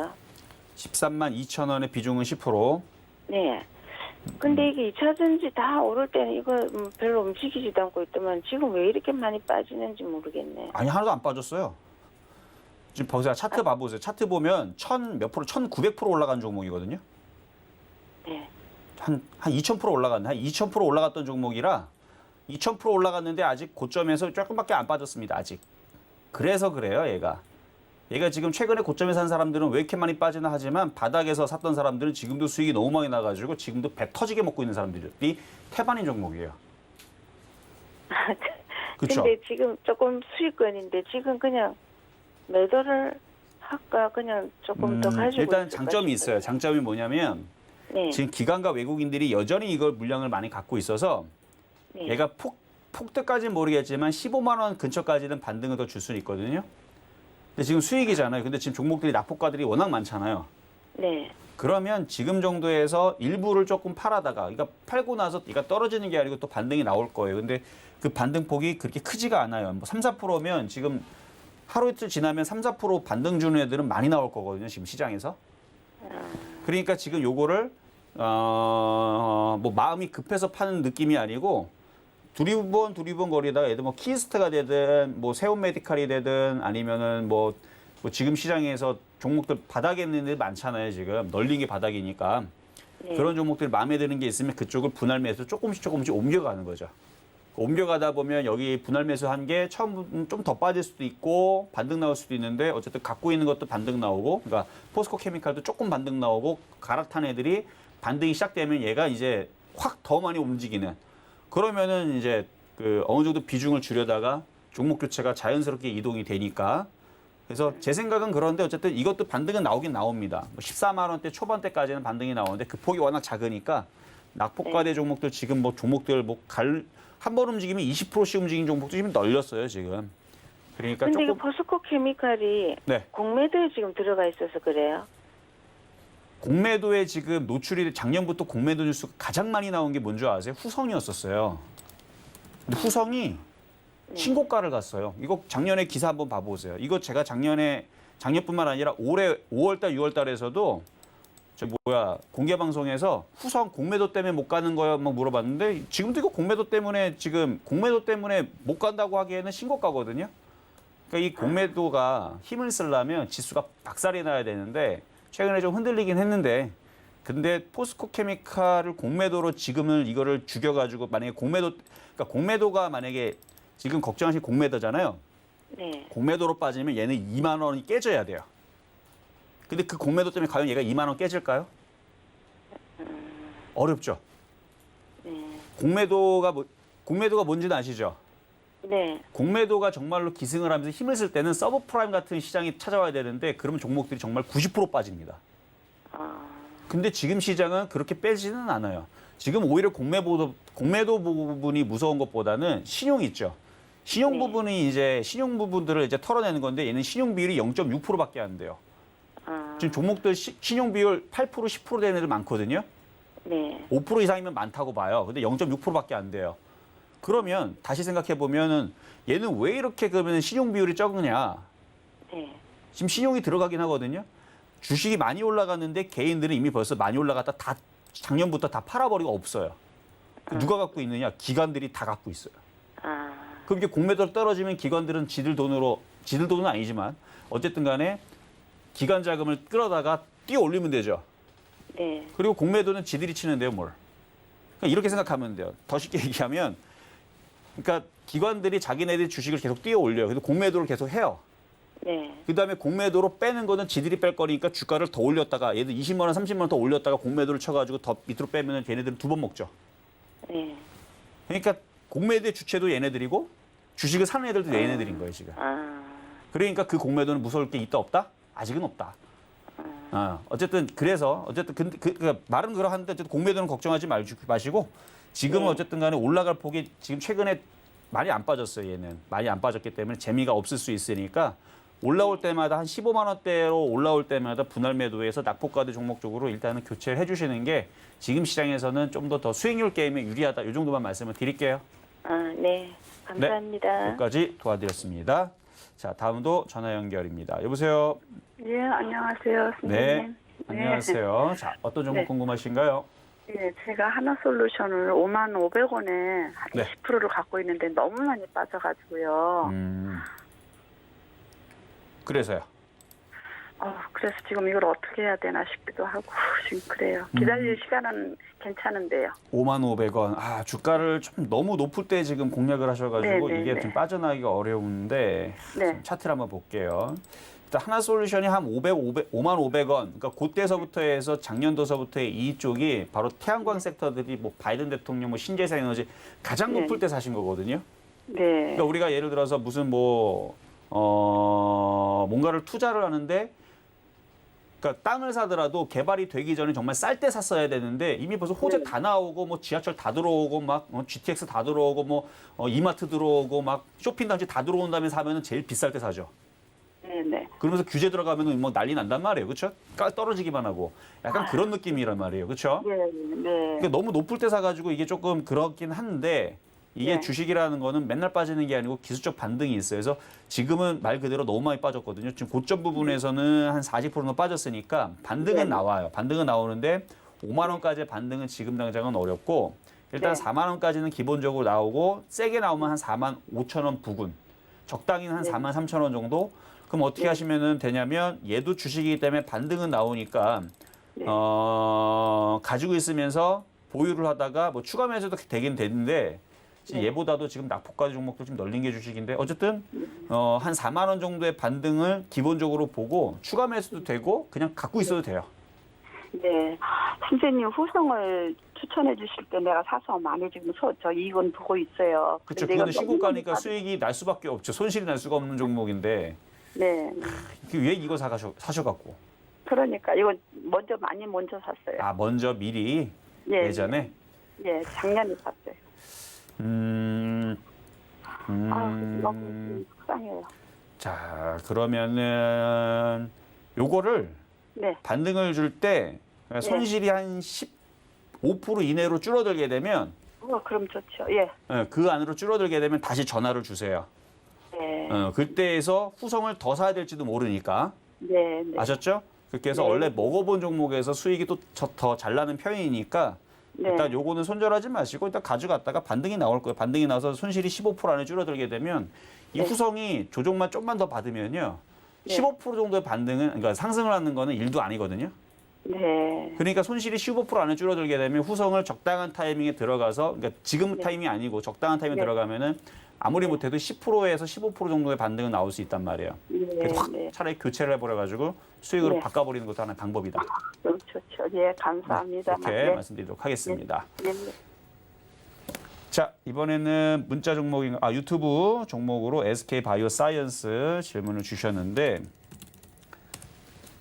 132,000원의 비중은 10%. 네. 근데 이게 2차전지 다 오를 때는 이거 별로 움직이지도 않고 있더만 지금 왜 이렇게 많이 빠지는지 모르겠네. 아니, 하나도 안 빠졌어요. 지금 보세요. 차트 봐보세요. 차트 보면 1,000몇 프로, 1,900% 올라간 종목이거든요. 네. 한 2,000% 올라갔네. 한 2,000% 올라갔던 종목이라 2000% 올라갔는데 아직 고점에서 조금밖에 안 빠졌습니다. 아직. 그래서 그래요, 얘가. 얘가 지금 최근에 고점에 산 사람들은 왜 이렇게 많이 빠지나 하지만 바닥에서 샀던 사람들은 지금도 수익이 너무 많이 나가지고 지금도 배 터지게 먹고 있는 사람들이 태반인 종목이에요. 그렇죠. 근데 지금 조금 수익권인데 지금 그냥 매도를 할까 그냥 조금 더 가지고 일단 있을까 장점이 있어요. 싶어요. 장점이 뭐냐면 네. 지금 기관과 외국인들이 여전히 이걸 물량을 많이 갖고 있어서 네. 얘가 폭등까지는 모르겠지만 15만 원 근처까지는 반등을 더 줄 수는 있거든요. 근데 지금 수익이잖아요. 근데 지금 종목들이 낙폭가들이 워낙 많잖아요. 네. 그러면 지금 정도에서 일부를 조금 팔아다가 그러니까 팔고 나서 얘가 떨어지는 게 아니고 또 반등이 나올 거예요. 근데 그 반등폭이 그렇게 크지가 않아요. 뭐 3, 4%면 지금 하루 이틀 지나면 3, 4% 반등 주는 애들은 많이 나올 거거든요. 지금 시장에서. 그러니까 지금 요거를 뭐 마음이 급해서 파는 느낌이 아니고 두리번 거리다가 애들 뭐 키스트가 되든 뭐 세온 메디칼이 되든 아니면은 뭐 지금 시장에서 종목들 바닥에 있는 애들 많잖아요. 지금 널린 게 바닥이니까 네. 그런 종목들 마음에 드는 게 있으면 그쪽을 분할 매수 조금씩 옮겨가는 거죠. 옮겨가다 보면 여기 분할 매수 한 게 처음 좀 더 빠질 수도 있고 반등 나올 수도 있는데 어쨌든 갖고 있는 것도 반등 나오고 그러니까 포스코 케미칼도 조금 반등 나오고 갈아탄 애들이 반등이 시작되면 얘가 이제 확 더 많이 움직이는 그러면은 이제 그 어느 정도 비중을 줄여다가 종목 교체가 자연스럽게 이동이 되니까 그래서 제 생각은 그런데 어쨌든 이것도 반등은 나오긴 나옵니다. 14만 원대 초반대까지는 반등이 나오는데 그 폭이 워낙 작으니까 낙폭과대 종목들 지금 뭐 종목들 뭐 한 번 움직이면 20%씩 움직인 종목도 지금 널렸어요 지금. 그러니까 근데 이거 조금 포스코 케미칼이 네. 공매도에 지금 들어가 있어서 그래요. 공매도에 지금 노출이 작년부터 공매도 뉴스가 가장 많이 나온 게 뭔지 아세요? 후성이었었어요. 근데 후성이 신고가를 갔어요. 이거 작년에 기사 한번 봐보세요. 이거 제가 작년뿐만 아니라 올해 5월달, 6월달에서도 공개 방송에서 후성 공매도 때문에 못 가는 거야 막 물어봤는데 지금도 이거 공매도 때문에 못 간다고 하기에는 신고가거든요. 그러니까 이 공매도가 힘을 쓰려면 지수가 박살이 나야 되는데 최근에 좀 흔들리긴 했는데 근데 포스코 케미칼을 공매도로 지금은 이거를 죽여가지고 만약에 공매도가 만약에 지금 걱정하신 공매도잖아요. 네. 공매도로 빠지면 얘는 2만 원이 깨져야 돼요. 근데 그 공매도 때문에 과연 얘가 2만 원 깨질까요? 어렵죠. 네. 공매도가 뭔지는 아시죠? 네. 공매도가 정말로 기승을 하면서 힘을 쓸 때는 서브프라임 같은 시장이 찾아와야 되는데 그러면 종목들이 정말 90% 빠집니다. 근데 지금 시장은 그렇게 빼지는 않아요. 지금 오히려 공매도 부분이 무서운 것보다는 신용 있죠. 신용 네. 부분이 이제 신용 부분들을 이제 털어내는 건데 얘는 신용 비율이 0.6%밖에 안 돼요. 지금 종목들 신용 비율 8% 10% 되는 애들 많거든요. 네. 5% 이상이면 많다고 봐요. 근데 0.6%밖에 안 돼요. 그러면 다시 생각해 보면은 얘는 왜 이렇게 그러면 신용 비율이 적으냐? 네. 지금 신용이 들어가긴 하거든요. 주식이 많이 올라갔는데 개인들은 이미 벌써 많이 올라갔다 다 작년부터 다 팔아버리고 없어요. 누가 갖고 있느냐? 기관들이 다 갖고 있어요. 그럼 이게 공매도로 떨어지면 기관들은 지들 돈은 아니지만 어쨌든 간에 기관 자금을 끌어다가 뛰어 올리면 되죠. 네. 그리고 공매도는 지들이 치는데요, 뭘. 그러니까 이렇게 생각하면 돼요. 더 쉽게 얘기하면 그러니까 기관들이 자기네들 주식을 계속 뛰어 올려요. 그래서 공매도를 계속 해요. 네. 그다음에 공매도로 빼는 거는 지들이 뺄 거니까 주가를 더 올렸다가 얘들 20만 원, 30만 원 더 올렸다가 공매도를 쳐가지고 더 밑으로 빼면은 걔네들은 두 번 먹죠. 네. 그러니까 공매도의 주체도 얘네들이고 주식을 사는 애들도 얘네들인 거예요 지금. 그러니까 그 공매도는 무서울 게 있다 없다? 아직은 없다. 어쨌든 그래서 그 말은 그러한데 어쨌든 공매도는 걱정하지 마시고 지금은 네. 어쨌든 간에 올라갈 폭이 지금 최근에 많이 안 빠졌어요. 얘는 많이 안 빠졌기 때문에 재미가 없을 수 있으니까 올라올 때마다 한 15만 원대로 올라올 때마다 분할 매도해서 낙폭과대 종목 쪽으로 일단은 교체를 해주시는 게 지금 시장에서는 좀 더 수익률 게임에 유리하다. 이 정도만 말씀을 드릴게요. 네. 감사합니다. 여기까지 도와드렸습니다. 자, 다음도 전화 연결입니다. 여보세요. 예, 안녕하세요, 네. 선생님. 안녕하세요. 자, 어떤 종목 네. 궁금하신가요? 예, 제가 하나솔루션을 5,500원에 한 네. 20%를 갖고 있는데 너무 많이 빠져가지고요. 그래서요. 그래서 지금 이걸 어떻게 해야 되나 싶기도 하고 지금 그래요. 기다릴 시간은 괜찮은데요. 55,000원. 아, 주가를 좀 너무 높을 때 지금 공략을 하셔가지고 네, 네, 이게 네. 좀 빠져나가기가 어려운데 네. 차트를 한번 볼게요. 일단 하나솔루션이 한 55,000원. 그러니까 그때서부터 해서 작년도서부터의 이쪽이 바로 태양광 섹터들이 뭐 바이든 대통령, 뭐 신재생 에너지 가장 네. 높을 때 사신 거거든요. 네. 그러니까 우리가 예를 들어서 무슨 뭔가를 투자를 하는데 그러니까 땅을 사더라도 개발이 되기 전에 정말 쌀 때 샀어야 되는데 이미 벌써 호재 네. 다 나오고 뭐 지하철 다 들어오고 막 GTX 다 들어오고 뭐 이마트 들어오고 막 쇼핑 단지 다 들어온 다음에 사면은 제일 비쌀 때 사죠. 네네. 그러면서 규제 들어가면은 뭐 난리 난단 말이에요. 그렇죠? 떨어지기만 하고 약간 그런 느낌이란 말이에요. 그렇죠? 네. 네. 그러니까 너무 높을 때 사가지고 이게 조금 그렇긴 한데 이게 네. 주식이라는 거는 맨날 빠지는 게 아니고 기술적 반등이 있어요. 그래서 지금은 말 그대로 너무 많이 빠졌거든요. 지금 고점 부분에서는 한 40%는 빠졌으니까 반등은 네. 나와요. 반등은 나오는데 5만 원까지의 반등은 지금 당장은 어렵고 일단 네. 4만 원까지는 기본적으로 나오고 세게 나오면 한 4만 5천 원 부근, 적당히는 한 네. 4만 3천 원 정도. 그럼 어떻게 네. 하시면은 되냐면 얘도 주식이기 때문에 반등은 나오니까 네. 가지고 있으면서 보유를 하다가 뭐 추가 매수도 되긴 되는데 네. 얘보다도 지금 낙폭과지 종목도 좀 널린 게 주식인데 어쨌든 한 4만 원 정도의 반등을 기본적으로 보고 추가 매수도 되고 그냥 갖고 있어도 돼요. 네. 선생님 후성을 추천해 주실 때 내가 사서 많이 지금 저 이익은 보고 있어요. 그렇죠. 근데 이거 그거는 신고가니까 너무 수익이 날 수밖에 없죠. 손실이 날 수가 없는 종목인데 네. 왜 이거 사셔갖고? 그러니까 이거 먼저 샀어요. 아 먼저 미리 예. 예전에 예, 작년에 샀어요. 너무 속상해요. 자 그러면은 요거를 네. 반등을 줄 때 손실이 한 15% 이내로 줄어들게 되면 그럼 좋죠. 예. 그 안으로 줄어들게 되면 다시 전화를 주세요. 네. 그때에서 후성을 더 사야 될지도 모르니까 네. 네. 아셨죠? 그렇게 해서 네. 원래 먹어본 종목에서 수익이 또 더 잘 나는 편이니까 네. 일단 요거는 손절하지 마시고 일단 가져갔다가 반등이 나올 거예요. 반등이 나서 손실이 15% 안에 줄어들게 되면 이 네. 후성이 조정만 좀만 더 받으면요. 네. 15% 정도의 반등은 그러니까 상승을 하는 거는 일도 아니거든요. 네. 그러니까 손실이 15% 안에 줄어들게 되면 후성을 적당한 타이밍에 들어가서 그러니까 지금 네. 타이밍이 아니고 적당한 타이밍에 네. 들어가면은 아무리 못해도 10%에서 15% 정도의 반등은 나올 수 있단 말이에요. 네. 그래서 확 네. 차라리 교체를 해버려가지고 수익으로 네. 바꿔버리는 것도 하나의 방법이다. 너무 좋죠. 예, 감사합니다. 이렇게 네. 말씀드리도록 하겠습니다. 네. 자 이번에는 문자 종목인 유튜브 종목으로 SK 바이오사이언스 질문을 주셨는데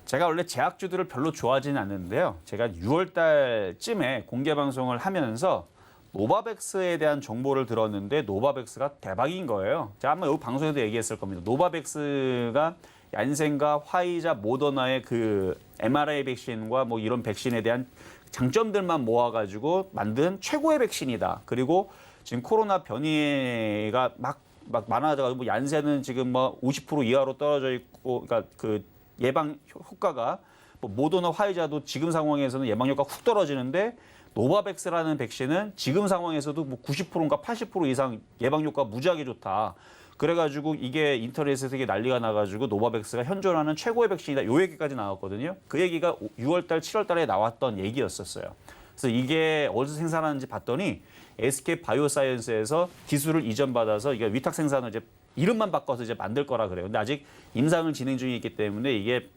제가 원래 제약주들을 별로 좋아하지는 않는데요. 제가 6월 달쯤에 공개 방송을 하면서 노바백스에 대한 정보를 들었는데 노바백스가 대박인 거예요. 제가 아마 여기 방송에도 얘기했을 겁니다. 노바백스가 얀센과 화이자, 모더나의 그 mRNA 백신과 뭐 이런 백신에 대한 장점들만 모아가지고 만든 최고의 백신이다. 그리고 지금 코로나 변이가 막 많아져가지고 뭐 얀센은 지금 뭐 50% 이하로 떨어져 있고, 그러니까 그 예방 효과가 뭐 모더나, 화이자도 지금 상황에서는 예방 효과 훅 떨어지는데 노바백스라는 백신은 지금 상황에서도 뭐 90%인가 80% 이상 예방 효과 무지하게 좋다. 그래가지고 이게 인터넷에서 이게 난리가 나가지고 노바백스가 현존하는 최고의 백신이다. 요 얘기까지 나왔거든요. 그 얘기가 6월달, 7월달에 나왔던 얘기였었어요. 그래서 이게 어디서 생산하는지 봤더니 SK 바이오사이언스에서 기술을 이전받아서 이게 위탁 생산을 이제 이름만 바꿔서 이제 만들 거라 그래요. 근데 아직 임상을 진행 중에 있기 때문에 이게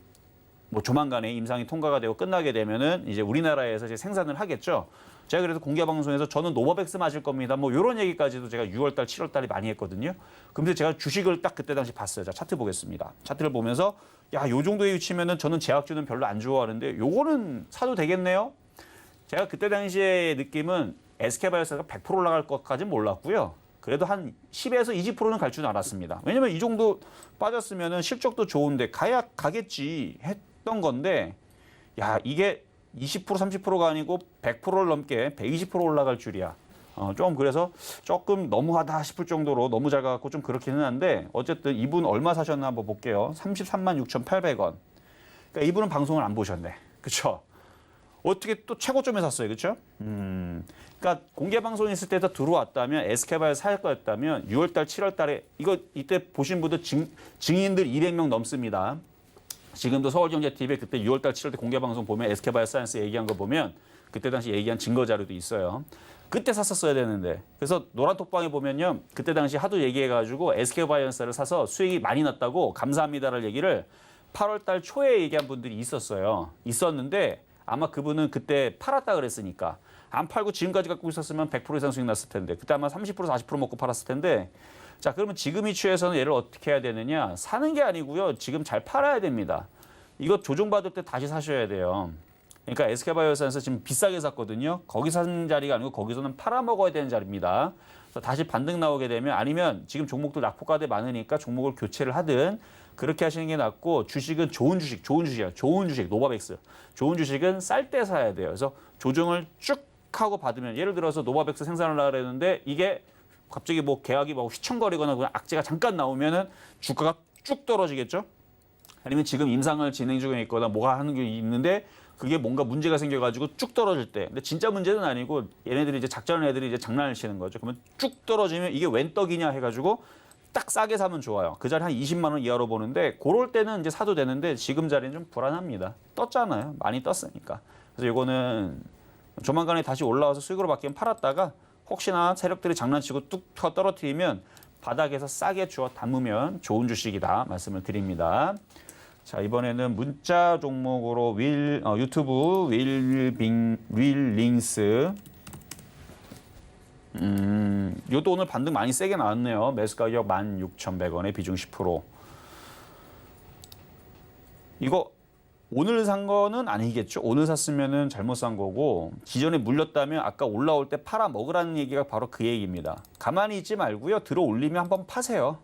뭐 조만간에 임상이 통과가 되고 끝나게 되면은 이제 우리나라에서 이제 생산을 하겠죠. 제가 그래서 공개 방송에서 저는 노바백스 맞을 겁니다. 뭐 이런 얘기까지도 제가 6월달, 7월달에 많이 했거든요. 근데 제가 주식을 딱 그때 당시 봤어요. 자, 차트 보겠습니다. 차트를 보면서 야, 요 정도의 위치면은 저는 제약주는 별로 안 좋아하는데 요거는 사도 되겠네요. 제가 그때 당시의 느낌은 SK바이오스가 100% 올라갈 것까지는 몰랐고요. 그래도 한 10에서 20%는 갈 줄 알았습니다. 왜냐면 이 정도 빠졌으면은 실적도 좋은데 가겠지 했던 건데 야, 이게 20% 30%가 아니고 100%를 넘게 120% 올라갈 줄이야. 좀 그래서 조금 너무하다 싶을 정도로 너무 잘 가갖고 좀 그렇기는 한데 어쨌든 이분 얼마 사셨나 한번 볼게요. 33만 6,800원. 그러니까 이분은 방송을 안 보셨네. 그렇죠? 어떻게 또 최고점에 샀어요. 그렇죠? 그러니까 공개 방송 있을 때도 들어왔다면 SK바이오 살 거였다면 6월 달, 7월 달에 이때 보신 분들 증인들 200명 넘습니다. 지금도 서울경제TV에 그때 6월달, 7월달 공개방송 보면 SK바이오사이언스 얘기한 거 보면 그때 당시 얘기한 증거 자료도 있어요. 그때 샀었어야 되는데. 그래서 노란톡방에 보면요. 그때 당시 하도 얘기해가지고 SK바이오사를 사서 수익이 많이 났다고 감사합니다를 얘기를 8월달 초에 얘기한 분들이 있었어요. 있었는데 아마 그분은 그때 팔았다 그랬으니까 안 팔고 지금까지 갖고 있었으면 100% 이상 수익 났을 텐데 그때 아마 30% 40% 먹고 팔았을 텐데 자 그러면 지금 이 취해서는 얘를 어떻게 해야 되느냐 사는 게 아니고요. 지금 잘 팔아야 됩니다. 이거 조정받을 때 다시 사셔야 돼요. 그러니까 SK바이오사에서 지금 비싸게 샀거든요. 거기 산 자리가 아니고 거기서는 팔아먹어야 되는 자리입니다. 그래서 다시 반등 나오게 되면 아니면 지금 종목도 낙폭가대 많으니까 종목을 교체를 하든 그렇게 하시는 게 낫고 주식은 좋은 주식이야. 좋은 주식, 노바백스. 좋은 주식은 쌀 때 사야 돼요. 그래서 조정을 쭉 하고 받으면 예를 들어서 노바백스 생산을 하려고 했는데 이게 갑자기 뭐 계약이 막 휘청거리거나 그냥 악재가 잠깐 나오면은 주가가 쭉 떨어지겠죠. 아니면 지금 임상을 진행 중에 있거나 뭐가 하는 게 있는데 그게 뭔가 문제가 생겨가지고 쭉 떨어질 때. 근데 진짜 문제는 아니고 얘네들이 이제 작전 애들이 이제 장난을 치는 거죠. 그러면 쭉 떨어지면 이게 웬 떡이냐 해가지고 딱 싸게 사면 좋아요. 그 자리 한 20만 원 이하로 보는데 그럴 때는 이제 사도 되는데 지금 자리는 좀 불안합니다. 떴잖아요. 많이 떴으니까. 그래서 이거는 조만간에 다시 올라와서 수익으로 바뀌면 팔았다가 혹시나 세력들이 장난치고 뚝 떨어뜨리면 바닥에서 싸게 주워 담으면 좋은 주식이다 말씀을 드립니다. 자 이번에는 문자 종목으로 유튜브 윌링스 이것도 오늘 반등 많이 세게 나왔네요. 매수 가격 16,100원에 비중 10%. 이거 오늘 산 거는 아니겠죠. 오늘 샀으면은 잘못 산 거고 기존에 물렸다면 아까 올라올 때 팔아 먹으라는 얘기가 바로 그 얘기입니다. 가만히 있지 말고요. 들어 올리면 한번 파세요.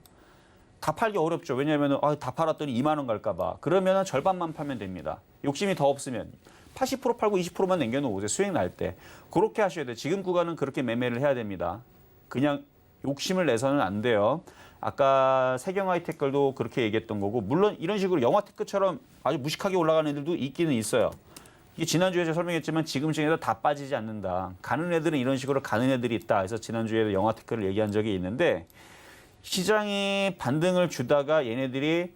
다 팔기 어렵죠. 왜냐하면 다 팔았더니 2만 원 갈까 봐. 그러면 절반만 팔면 됩니다. 욕심이 더 없으면 80% 팔고 20%만 남겨놓으세요. 수익 날 때. 그렇게 하셔야 돼요. 지금 구간은 그렇게 매매를 해야 됩니다. 그냥 욕심을 내서는 안 돼요. 아까 세경하이테크도 그렇게 얘기했던 거고 물론 이런 식으로 영화테크처럼 아주 무식하게 올라가는 애들도 있기는 있어요. 이게 지난주에 제가 설명했지만 지금 중에도 다 빠지지 않는다. 가는 애들은 이런 식으로 가는 애들이 있다. 그래서 지난주에도 영화테크를 얘기한 적이 있는데 시장이 반등을 주다가 얘네들이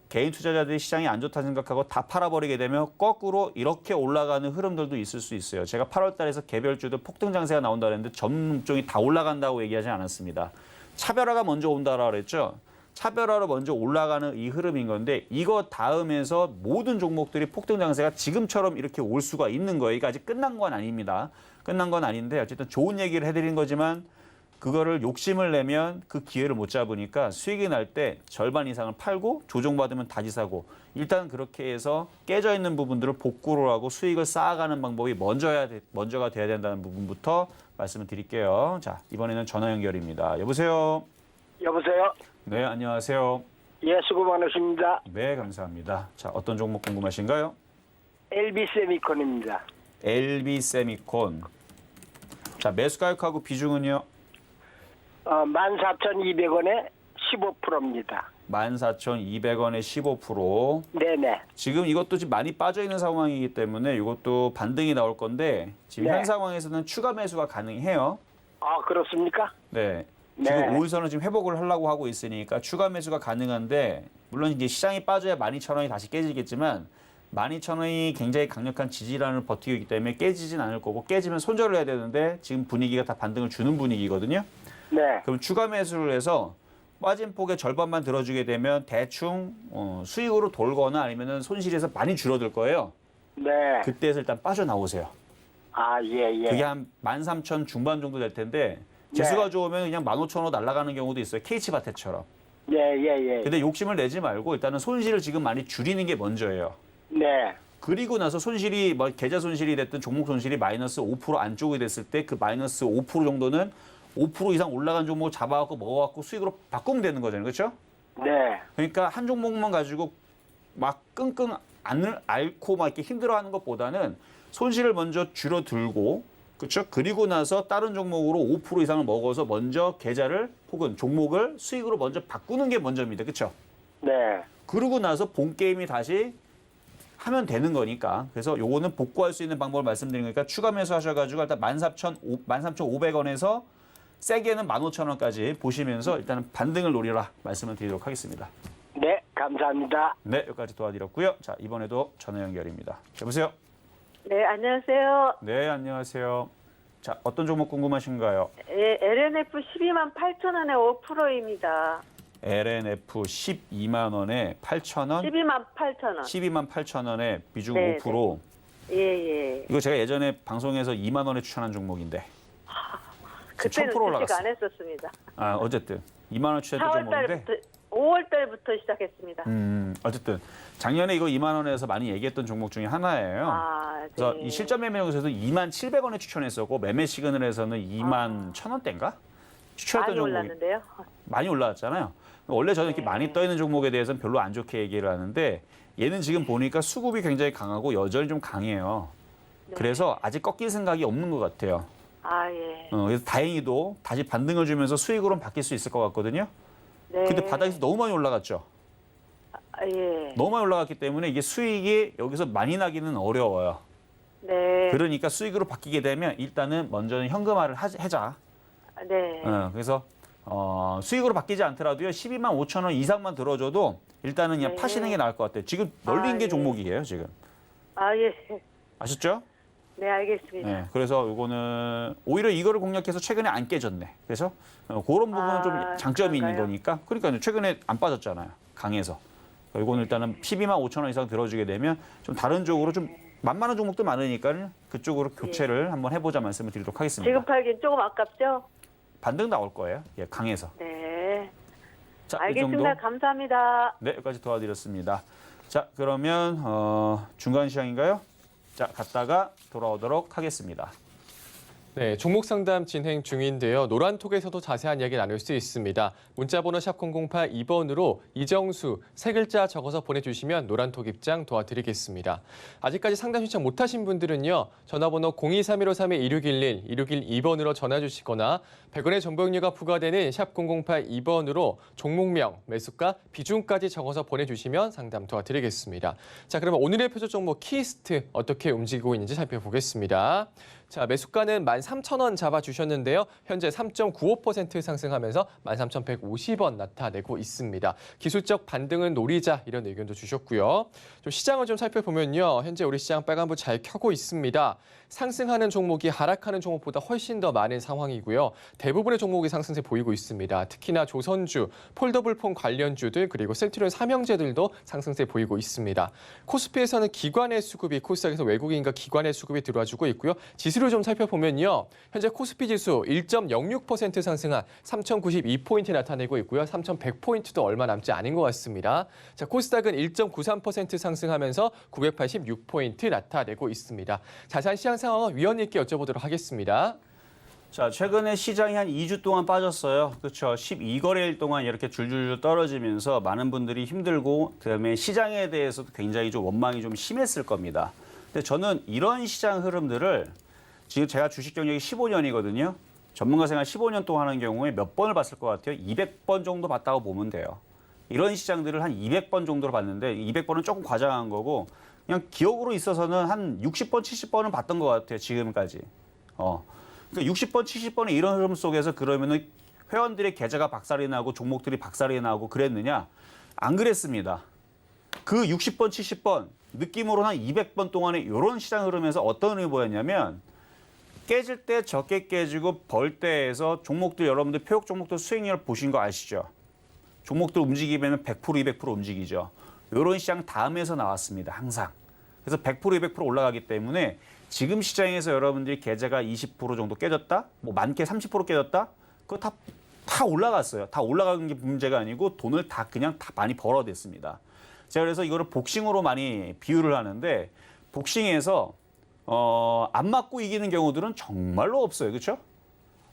개인 투자자들이 시장이 안 좋다 생각하고 다 팔아버리게 되면 거꾸로 이렇게 올라가는 흐름들도 있을 수 있어요. 제가 8월 달에서 개별주도 폭등 장세가 나온다 그랬는데 전문종이 다 올라간다고 얘기하지 않았습니다. 차별화가 먼저 온다라고 그랬죠. 차별화로 먼저 올라가는 이 흐름인 건데 이거 다음에서 모든 종목들이 폭등 장세가 지금처럼 이렇게 올 수가 있는 거예요. 이게 아직 끝난 건 아닙니다. 끝난 건 아닌데 어쨌든 좋은 얘기를 해드린 거지만 그거를 욕심을 내면 그 기회를 못 잡으니까 수익이 날 때 절반 이상을 팔고 조정받으면 다시 사고 일단 그렇게 해서 깨져 있는 부분들을 복구를 하고 수익을 쌓아가는 방법이 먼저가 돼야 된다는 부분부터 말씀을 드릴게요. 자, 이번에는 전화 연결입니다. 여보세요? 여보세요? 네, 안녕하세요. 예, 수고 많으십니다. 네, 감사합니다. 자, 어떤 종목 궁금하신가요? LB세미콘입니다. LB세미콘. 자, 매수 가격하고 비중은요? 14,200원에 15%입니다. 14,200원에 15%. 네네. 지금 이것도 지금 많이 빠져 있는 상황이기 때문에 이것도 반등이 나올 건데 지금 네. 현 상황에서는 추가 매수가 가능해요. 아, 그렇습니까? 네. 네. 지금 5일선을 지금 회복을 하려고 하고 있으니까 추가 매수가 가능한데 물론 이제 시장이 빠져야 12,000원이 다시 깨지겠지만 12,000원이 굉장히 강력한 지지란을 버티고 있기 때문에 깨지진 않을 거고 깨지면 손절을 해야 되는데 지금 분위기가 다 반등을 주는 분위기거든요. 네. 그럼 추가 매수를 해서 빠진 폭의 절반만 들어주게 되면 대충 수익으로 돌거나 아니면은 손실에서 많이 줄어들 거예요. 네. 그때에서 일단 빠져나오세요. 아, 예, 예. 그게 한 13,000 중반 정도 될 텐데 재수가 좋으면 그냥 15,000원 날아가는 경우도 있어요. K치바테처럼. 예, 예, 예. 근데 욕심을 내지 말고 일단은 손실을 지금 많이 줄이는 게 먼저예요. 네. 그리고 나서 손실이 뭐 계좌 손실이 됐든 종목 손실이 마이너스 5% 안쪽이 됐을 때 그 마이너스 5% 정도는 5% 이상 올라간 종목을 잡아갖고 먹어갖고 수익으로 바꾸면 되는 거잖아요. 그렇죠? 네. 그러니까 한 종목만 가지고 막 끙끙 앓고 막 이렇게 힘들어하는 것보다는 손실을 먼저 줄어들고 그렇죠? 그리고 나서 다른 종목으로 5% 이상을 먹어서 먼저 계좌를 혹은 종목을 수익으로 먼저 바꾸는 게 먼저입니다. 그렇죠? 네. 그러고 나서 본 게임이 다시 하면 되는 거니까. 그래서 요거는 복구할 수 있는 방법을 말씀드린 거니까 추가 매수하셔가지고 일단 13,500원에서 세게는 15,000원까지 보시면서 일단은 반등을 노리라 말씀을 드리도록 하겠습니다. 네. 감사합니다. 네, 여기까지 도와드렸고요. 자, 이번에도 전화 연결입니다. 여보세요? 네, 안녕하세요. 네, 안녕하세요. 자, 어떤 종목 궁금하신가요? 예, LNF 12만 8천 원에 5%입니다. LNF 12만 원에 8천 원, 12만 8천 원. 12만 8천 원에 비중 네, 5%. 예, 예. 이거 제가 예전에 방송에서 2만 원에 추천한 종목인데. 그때는 1000% 주식 올라갔어. 안 했었습니다. 아, 어쨌든 2만 원 추천했던 4월 종목인데. 달부터 5월 달부터 시작했습니다. 어쨌든 작년에 이거 2만 원에서 많이 얘기했던 종목 중에 하나예요. 아, 네. 그래서 이 실전 매매용에서도 2만 700원에 추천했었고 매매 시그널에서는 2만 1,000원대인가? 추천했던 많이 종목이 올랐는데요. 많이 올라왔잖아요. 원래 저는 이렇게 많이 떠 있는 종목에 대해서는 별로 안 좋게 얘기를 하는데 얘는 지금 보니까 수급이 굉장히 강하고 여전히 좀 강해요. 네. 그래서 아직 꺾일 생각이 없는 것 같아요. 아, 예. 그래서 다행히도 다시 반등을 주면서 수익으로는 바뀔 수 있을 것 같거든요. 네. 근데 바닥에서 너무 많이 올라갔죠. 아, 예. 너무 많이 올라갔기 때문에 이게 수익이 여기서 많이 나기는 어려워요. 네. 그러니까 수익으로 바뀌게 되면 일단은 먼저는 현금화를 하자. 네. 그래서 수익으로 바뀌지 않더라도요. 12만 5천 원 이상만 들어줘도 일단은 그냥 네. 파시는 게 나을 것 같아요. 지금 널린 아, 게 예. 종목이에요. 지금. 아, 예. 아셨죠? 네, 알겠습니다. 네. 그래서 이거는 오히려 이거를 공략해서 최근에 안 깨졌네. 그래서 그런 부분은 좀 장점이 있는 그런가요? 거니까. 그러니까 최근에 안 빠졌잖아요. 강해서. 이거는 일단은 12만 5천 원 이상 들어주게 되면 좀 다른 쪽으로 좀 만만한 종목도 많으니까 그쪽으로 교체를 한번 해보자 말씀을 드리도록 하겠습니다. 지금 팔긴 조금 아깝죠? 반등 나올 거예요. 예, 강해서. 네. 자, 이 알겠습니다. 정도. 감사합니다. 네, 여기까지 도와드렸습니다. 자, 그러면 중간 시장인가요? 자, 갔다가 돌아오도록 하겠습니다. 네, 종목 상담 진행 중인데요. 노란톡에서도 자세한 이야기 나눌 수 있습니다. 문자번호 샵008 2번으로 이정수 세 글자 적어서 보내주시면 노란톡 입장 도와드리겠습니다. 아직까지 상담 신청 못하신 분들은요. 전화번호 023153-2611, 2612번으로 전화 주시거나 100원의 정보용료가 부과되는 샵008 2번으로 종목명, 매수가, 비중까지 적어서 보내주시면 상담 도와드리겠습니다. 자, 그러면 오늘의 표적 종목 키스트 어떻게 움직이고 있는지 살펴보겠습니다. 자, 매수가는 13,000원 잡아주셨는데요. 현재 3.95% 상승하면서 13,150원 나타내고 있습니다. 기술적 반등은 노리자 이런 의견도 주셨고요. 좀 시장을 좀 살펴보면요. 현재 우리 시장 빨간불 잘 켜고 있습니다. 상승하는 종목이 하락하는 종목보다 훨씬 더 많은 상황이고요. 대부분의 종목이 상승세 보이고 있습니다. 특히나 조선주, 폴더블폰 관련주들 그리고 셀트리온 삼형제들도 상승세 보이고 있습니다. 코스피에서는 기관의 수급이 코스닥에서 외국인과 기관의 수급이 들어와주고 있고요. 지수를 좀 살펴보면요. 현재 코스피 지수 1.06% 상승한 3,092포인트 나타내고 있고요. 3,100포인트도 얼마 남지 않은 것 같습니다. 자, 코스닥은 1.93% 상승하면서 986포인트 나타내고 있습니다. 자세한 시장 상황은 위원님께 여쭤보도록 하겠습니다. 자, 최근에 시장이 한 2주 동안 빠졌어요. 그렇죠. 12거래일 동안 이렇게 줄줄줄 떨어지면서 많은 분들이 힘들고 그다음에 시장에 대해서도 굉장히 좀 원망이 좀 심했을 겁니다. 근데 저는 이런 시장 흐름들을 지금 제가 주식 경력이 15년이거든요. 전문가 생활 15년 동안 하는 경우에 몇 번을 봤을 것 같아요? 200번 정도 봤다고 보면 돼요. 이런 시장들을 한 200번 정도로 봤는데 200번은 조금 과장한 거고 그냥 기억으로 있어서는 한 60번, 70번은 봤던 것 같아요. 지금까지. 그러니까 60번, 70번의 이런 흐름 속에서 그러면은 회원들의 계좌가 박살이 나고 종목들이 박살이 나고 그랬느냐? 안 그랬습니다. 그 60번, 70번 느낌으로 한 200번 동안의 이런 시장 흐름에서 어떤 의미 보였냐면 깨질 때 적게 깨지고 벌 때에서 종목들 여러분들 표적 종목들 수익률 보신 거 아시죠? 종목들 움직이면 100%, 200% 움직이죠. 이런 시장 다음에서 나왔습니다. 항상. 그래서 100%, 200% 올라가기 때문에 지금 시장에서 여러분들이 계좌가 20% 정도 깨졌다? 뭐 많게 30% 깨졌다? 그거 다 올라갔어요. 다 올라간 게 문제가 아니고 돈을 그냥 다 많이 벌어댔습니다. 제가 그래서 이거를 복싱으로 많이 비유를 하는데 복싱에서 안 맞고 이기는 경우들은 정말로 없어요. 그렇죠?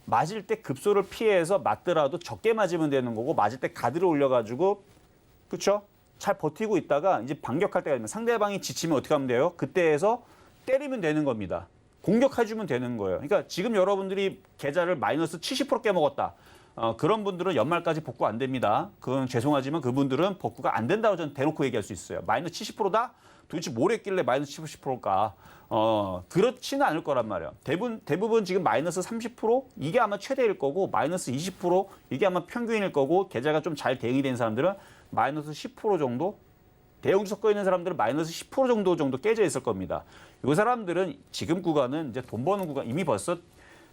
맞을 때 급소를 피해서 맞더라도 적게 맞으면 되는 거고 맞을 때 가드를 올려가지고 그렇죠? 잘 버티고 있다가 이제 반격할 때가 있으면 상대방이 지치면 어떻게 하면 돼요? 그때에서 때리면 되는 겁니다. 공격해주면 되는 거예요. 그러니까 지금 여러분들이 계좌를 마이너스 70% 깨먹었다. 그런 분들은 연말까지 복구 안 됩니다. 그건 죄송하지만 그분들은 복구가 안 된다고 저는 대놓고 얘기할 수 있어요. 마이너스 70%다? 도대체 뭘 했길래 마이너스 70%일까? 그렇지는 않을 거란 말이에요. 대부분 지금 마이너스 30% 이게 아마 최대일 거고 마이너스 20% 이게 아마 평균일 거고 계좌가 좀 잘 대응이 된 사람들은 마이너스 10% 정도? 대형주 섞여 있는 사람들은 마이너스 10% 정도 깨져 있을 겁니다. 이 사람들은 지금 구간은 이제 돈 버는 구간 이미 벌써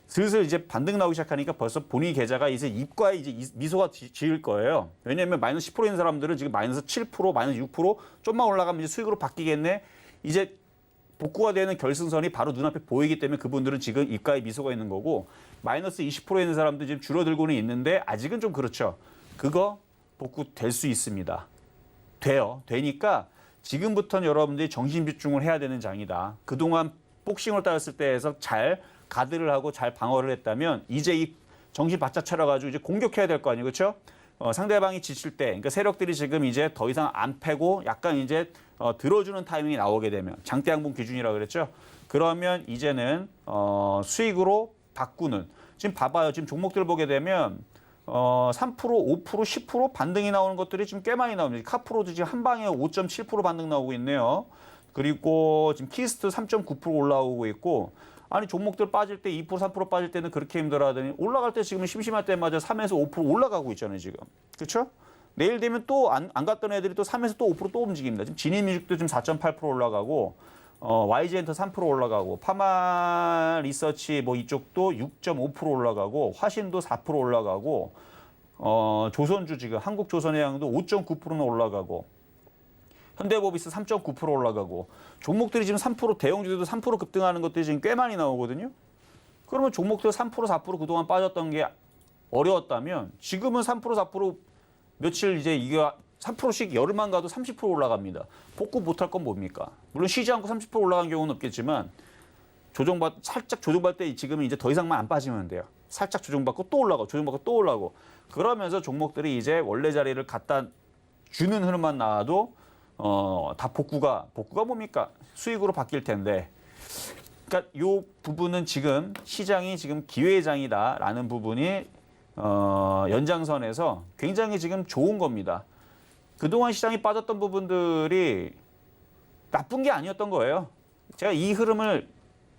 슬슬 이제 반등 나오기 시작하니까 벌써 본인 계좌가 이제 입가에 이제 미소가 지을 거예요. 왜냐하면 마이너스 10% 있는 사람들은 지금 마이너스 7%, 마이너스 6% 좀만 올라가면 이제 수익으로 바뀌겠네. 이제 복구가 되는 결승선이 바로 눈앞에 보이기 때문에 그분들은 지금 입가에 미소가 있는 거고 마이너스 20% 있는 사람도 지금 줄어들고는 있는데 아직은 좀 그렇죠. 그거 복구 될 수 있습니다. 돼요. 되니까 지금부터는 여러분들이 정신 집중을 해야 되는 장이다. 그동안 복싱을 따랐을 때에서 잘 가드를 하고 잘 방어를 했다면 이제 이 정신 바짝 차려가지고 이제 공격해야 될 거 아니에요. 그렇죠? 상대방이 지칠 때, 그러니까 세력들이 지금 이제 더 이상 안 패고 약간 이제 들어주는 타이밍이 나오게 되면 장대 양봉 기준이라고 그랬죠. 그러면 이제는 수익으로 바꾸는. 지금 봐봐요. 지금 종목들 보게 되면 3%, 5%, 10% 반등이 나오는 것들이 지금 꽤 많이 나옵니다. 카프로도 지금 한 방에 5.7% 반등 나오고 있네요. 그리고 지금 키스트 3.9% 올라오고 있고 아니 종목들 빠질 때 2%, 3% 빠질 때는 그렇게 힘들어하더니 올라갈 때 지금 심심할 때마다 3에서 5% 올라가고 있잖아요. 지금. 그렇죠? 내일 되면 또 안 갔던 애들이 또 3에서 또 5% 또 움직입니다. 지금 진인뮤직도 지금 4.8% 올라가고 YG엔터 3% 올라가고 파마 리서치 뭐 이쪽도 6.5% 올라가고 화신도 4% 올라가고 조선주 지금 한국조선해양도 5.9%는 올라가고 현대모비스 3.9% 올라가고 종목들이 지금 3% 대형주들도 3% 급등하는 것들이 지금 꽤 많이 나오거든요. 그러면 종목들 3% 4% 그동안 빠졌던 게 어려웠다면 지금은 3% 4% 며칠 이제 이게 3%씩 열흘만 가도 30% 올라갑니다. 복구 못할 건 뭡니까? 물론 쉬지 않고 30% 올라간 경우는 없겠지만 살짝 조정받을 때 지금은 이제 더 이상만 안 빠지면 돼요. 살짝 조정받고 또 올라가고 조정받고 또 올라가고 그러면서 종목들이 이제 원래 자리를 갖다 주는 흐름만 나와도 다 복구가 뭡니까? 수익으로 바뀔 텐데. 그러니까 이 부분은 지금 시장이 지금 기회장이다라는 부분이 연장선에서 굉장히 지금 좋은 겁니다. 그동안 시장이 빠졌던 부분들이 나쁜 게 아니었던 거예요. 제가 이 흐름을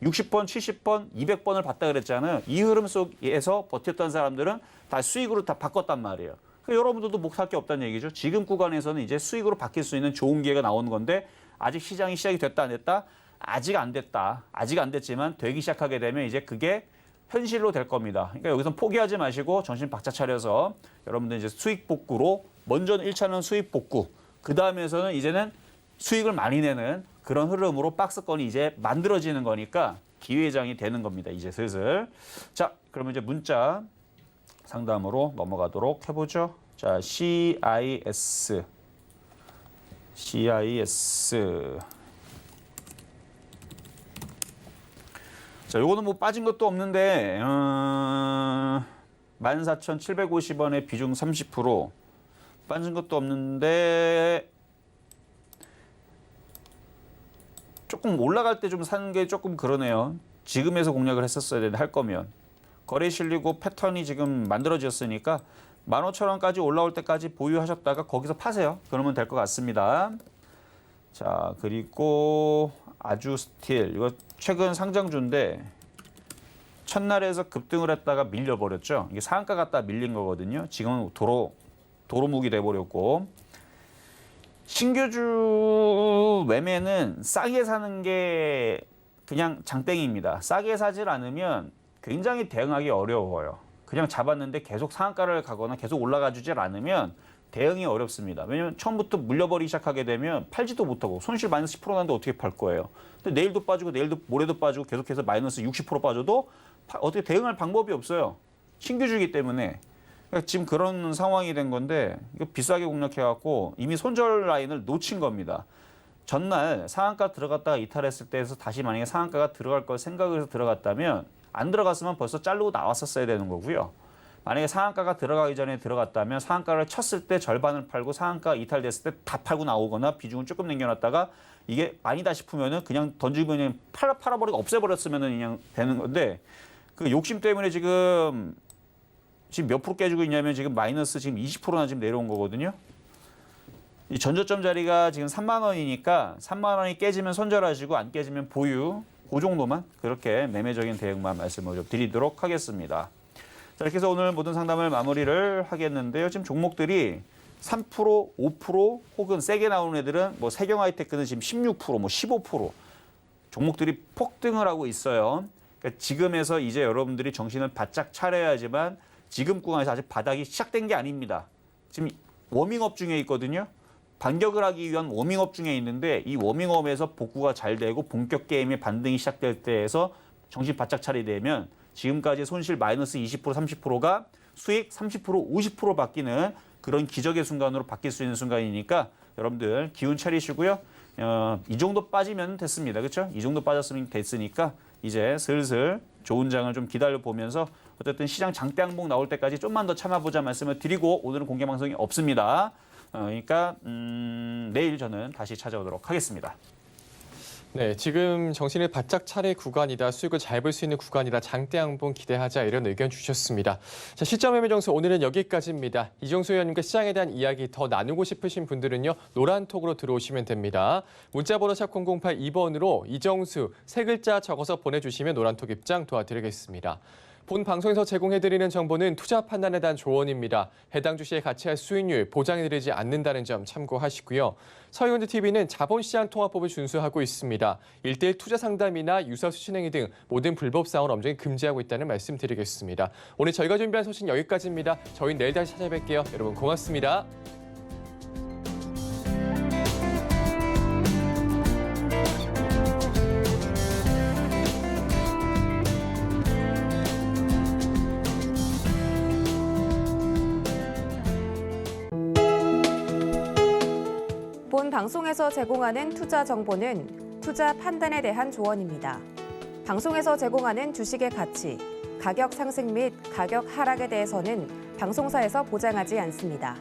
60번, 70번, 200번을 봤다 그랬잖아요. 이 흐름 속에서 버텼던 사람들은 다 수익으로 다 바꿨단 말이에요. 그러니까 여러분들도 못할 게 없다는 얘기죠. 지금 구간에서는 이제 수익으로 바뀔 수 있는 좋은 기회가 나오는 건데 아직 시장이 시작이 됐다 안 됐다? 아직 안 됐다. 아직 안 됐지만 되기 시작하게 되면 이제 그게 현실로 될 겁니다. 그러니까 여기서 포기하지 마시고 정신 바짝 차려서 여러분들 이제 수익 복구로 먼저 1차는 수익 복구, 그 다음에서는 이제는 수익을 많이 내는 그런 흐름으로 박스권이 이제 만들어지는 거니까 기회장이 되는 겁니다. 이제 슬슬. 자, 그러면 이제 문자 상담으로 넘어가도록 해보죠. 자, CIS. 자, 요거는 뭐 빠진 것도 없는데 14,750원에 비중 30%. 빠진 것도 없는데 조금 올라갈 때 좀 사는 게 조금 그러네요. 지금에서 공략을 했었어야 되는데 할 거면. 거래 실리고 패턴이 지금 만들어졌으니까 15,000원까지 올라올 때까지 보유하셨다가 거기서 파세요. 그러면 될 것 같습니다. 자, 그리고 아주스틸. 이거 최근 상장주인데 첫날에서 급등을 했다가 밀려버렸죠. 이게 상한가 갔다 밀린 거거든요. 지금은 도로묵이 돼버렸고 신규주 매매는 싸게 사는 게 그냥 장땡입니다. 싸게 사질 않으면 굉장히 대응하기 어려워요. 그냥 잡았는데 계속 상한가를 가거나 계속 올라가 주질 않으면 대응이 어렵습니다. 왜냐하면 처음부터 물려버리기 시작하게 되면 팔지도 못하고 손실 마이너스 10% 나는데 어떻게 팔 거예요. 근데 내일도 빠지고 내일도 모레도 빠지고 계속해서 마이너스 60% 빠져도 어떻게 대응할 방법이 없어요. 신규주이기 때문에. 그러니까 지금 그런 상황이 된 건데 이거 비싸게 공략해갖고 이미 손절 라인을 놓친 겁니다. 전날 상한가 들어갔다가 이탈했을 때에서 다시 만약에 상한가가 들어갈 걸 생각을 해서 들어갔다면 안 들어갔으면 벌써 자르고 나왔었어야 되는 거고요. 만약에 상한가가 들어가기 전에 들어갔다면 상한가를 쳤을 때 절반을 팔고 상한가가 이탈됐을 때 다 팔고 나오거나 비중을 조금 남겨놨다가 이게 아니다 싶으면은 그냥 던지고 그냥 팔아버리고 없애버렸으면은 그냥 되는 건데 그 욕심 때문에 지금 몇 프로 깨지고 있냐면 지금 마이너스 지금 20%나 지금 내려온 거거든요. 이 전저점 자리가 지금 3만 원이니까 3만 원이 깨지면 손절하시고 안 깨지면 보유. 그 정도만 그렇게 매매적인 대응만 말씀을 좀 드리도록 하겠습니다. 자, 이렇게 해서 오늘 모든 상담을 마무리를 하겠는데요. 지금 종목들이 3%, 5% 혹은 세게 나오는 애들은 뭐 세경하이테크는 지금 16%, 뭐 15% 종목들이 폭등을 하고 있어요. 그러니까 지금에서 이제 여러분들이 정신을 바짝 차려야지만 지금 구간에서 아직 바닥이 시작된 게 아닙니다. 지금 워밍업 중에 있거든요. 반격을 하기 위한 워밍업 중에 있는데 이 워밍업에서 복구가 잘 되고 본격 게임의 반등이 시작될 때에서 정신 바짝 차리게 되면 지금까지 손실 마이너스 20%, 30%가 수익 30%, 50% 바뀌는 그런 기적의 순간으로 바뀔 수 있는 순간이니까 여러분들 기운 차리시고요. 이 정도 빠지면 됐습니다. 그렇죠? 이 정도 빠졌으면 됐으니까 이제 슬슬 좋은 장을 좀 기다려 보면서 어쨌든 시장 장대 항목 나올 때까지 좀만 더 참아보자 말씀을 드리고 오늘은 공개 방송이 없습니다. 그러니까 내일 저는 다시 찾아오도록 하겠습니다. 네, 지금 정신을 바짝 차릴 구간이다, 수익을 잘 볼 수 있는 구간이다, 장대 양봉 기대하자 이런 의견 주셨습니다. 자, 시점 매매 정수 오늘은 여기까지입니다. 이정수 의원님과 시장에 대한 이야기 더 나누고 싶으신 분들은요, 노란톡으로 들어오시면 됩니다. 문자번호 샵 0082번으로 이정수 세 글자 적어서 보내주시면 노란톡 입장 도와드리겠습니다. 본 방송에서 제공해드리는 정보는 투자 판단에 대한 조언입니다. 해당 주식의 가치와 수익률 보장해드리지 않는다는 점 참고하시고요. 서희훈TV는 자본시장 통합법을 준수하고 있습니다. 1:1 투자 상담이나 유사 수신행위 등 모든 불법 사업을 엄정히 금지하고 있다는 말씀 드리겠습니다. 오늘 저희가 준비한 소식 여기까지입니다. 저희는 내일 다시 찾아뵐게요. 여러분 고맙습니다. 본 방송에서 제공하는 투자 정보는 투자 판단에 대한 조언입니다. 방송에서 제공하는 주식의 가치, 가격 상승 및 가격 하락에 대해서는 방송사에서 보장하지 않습니다.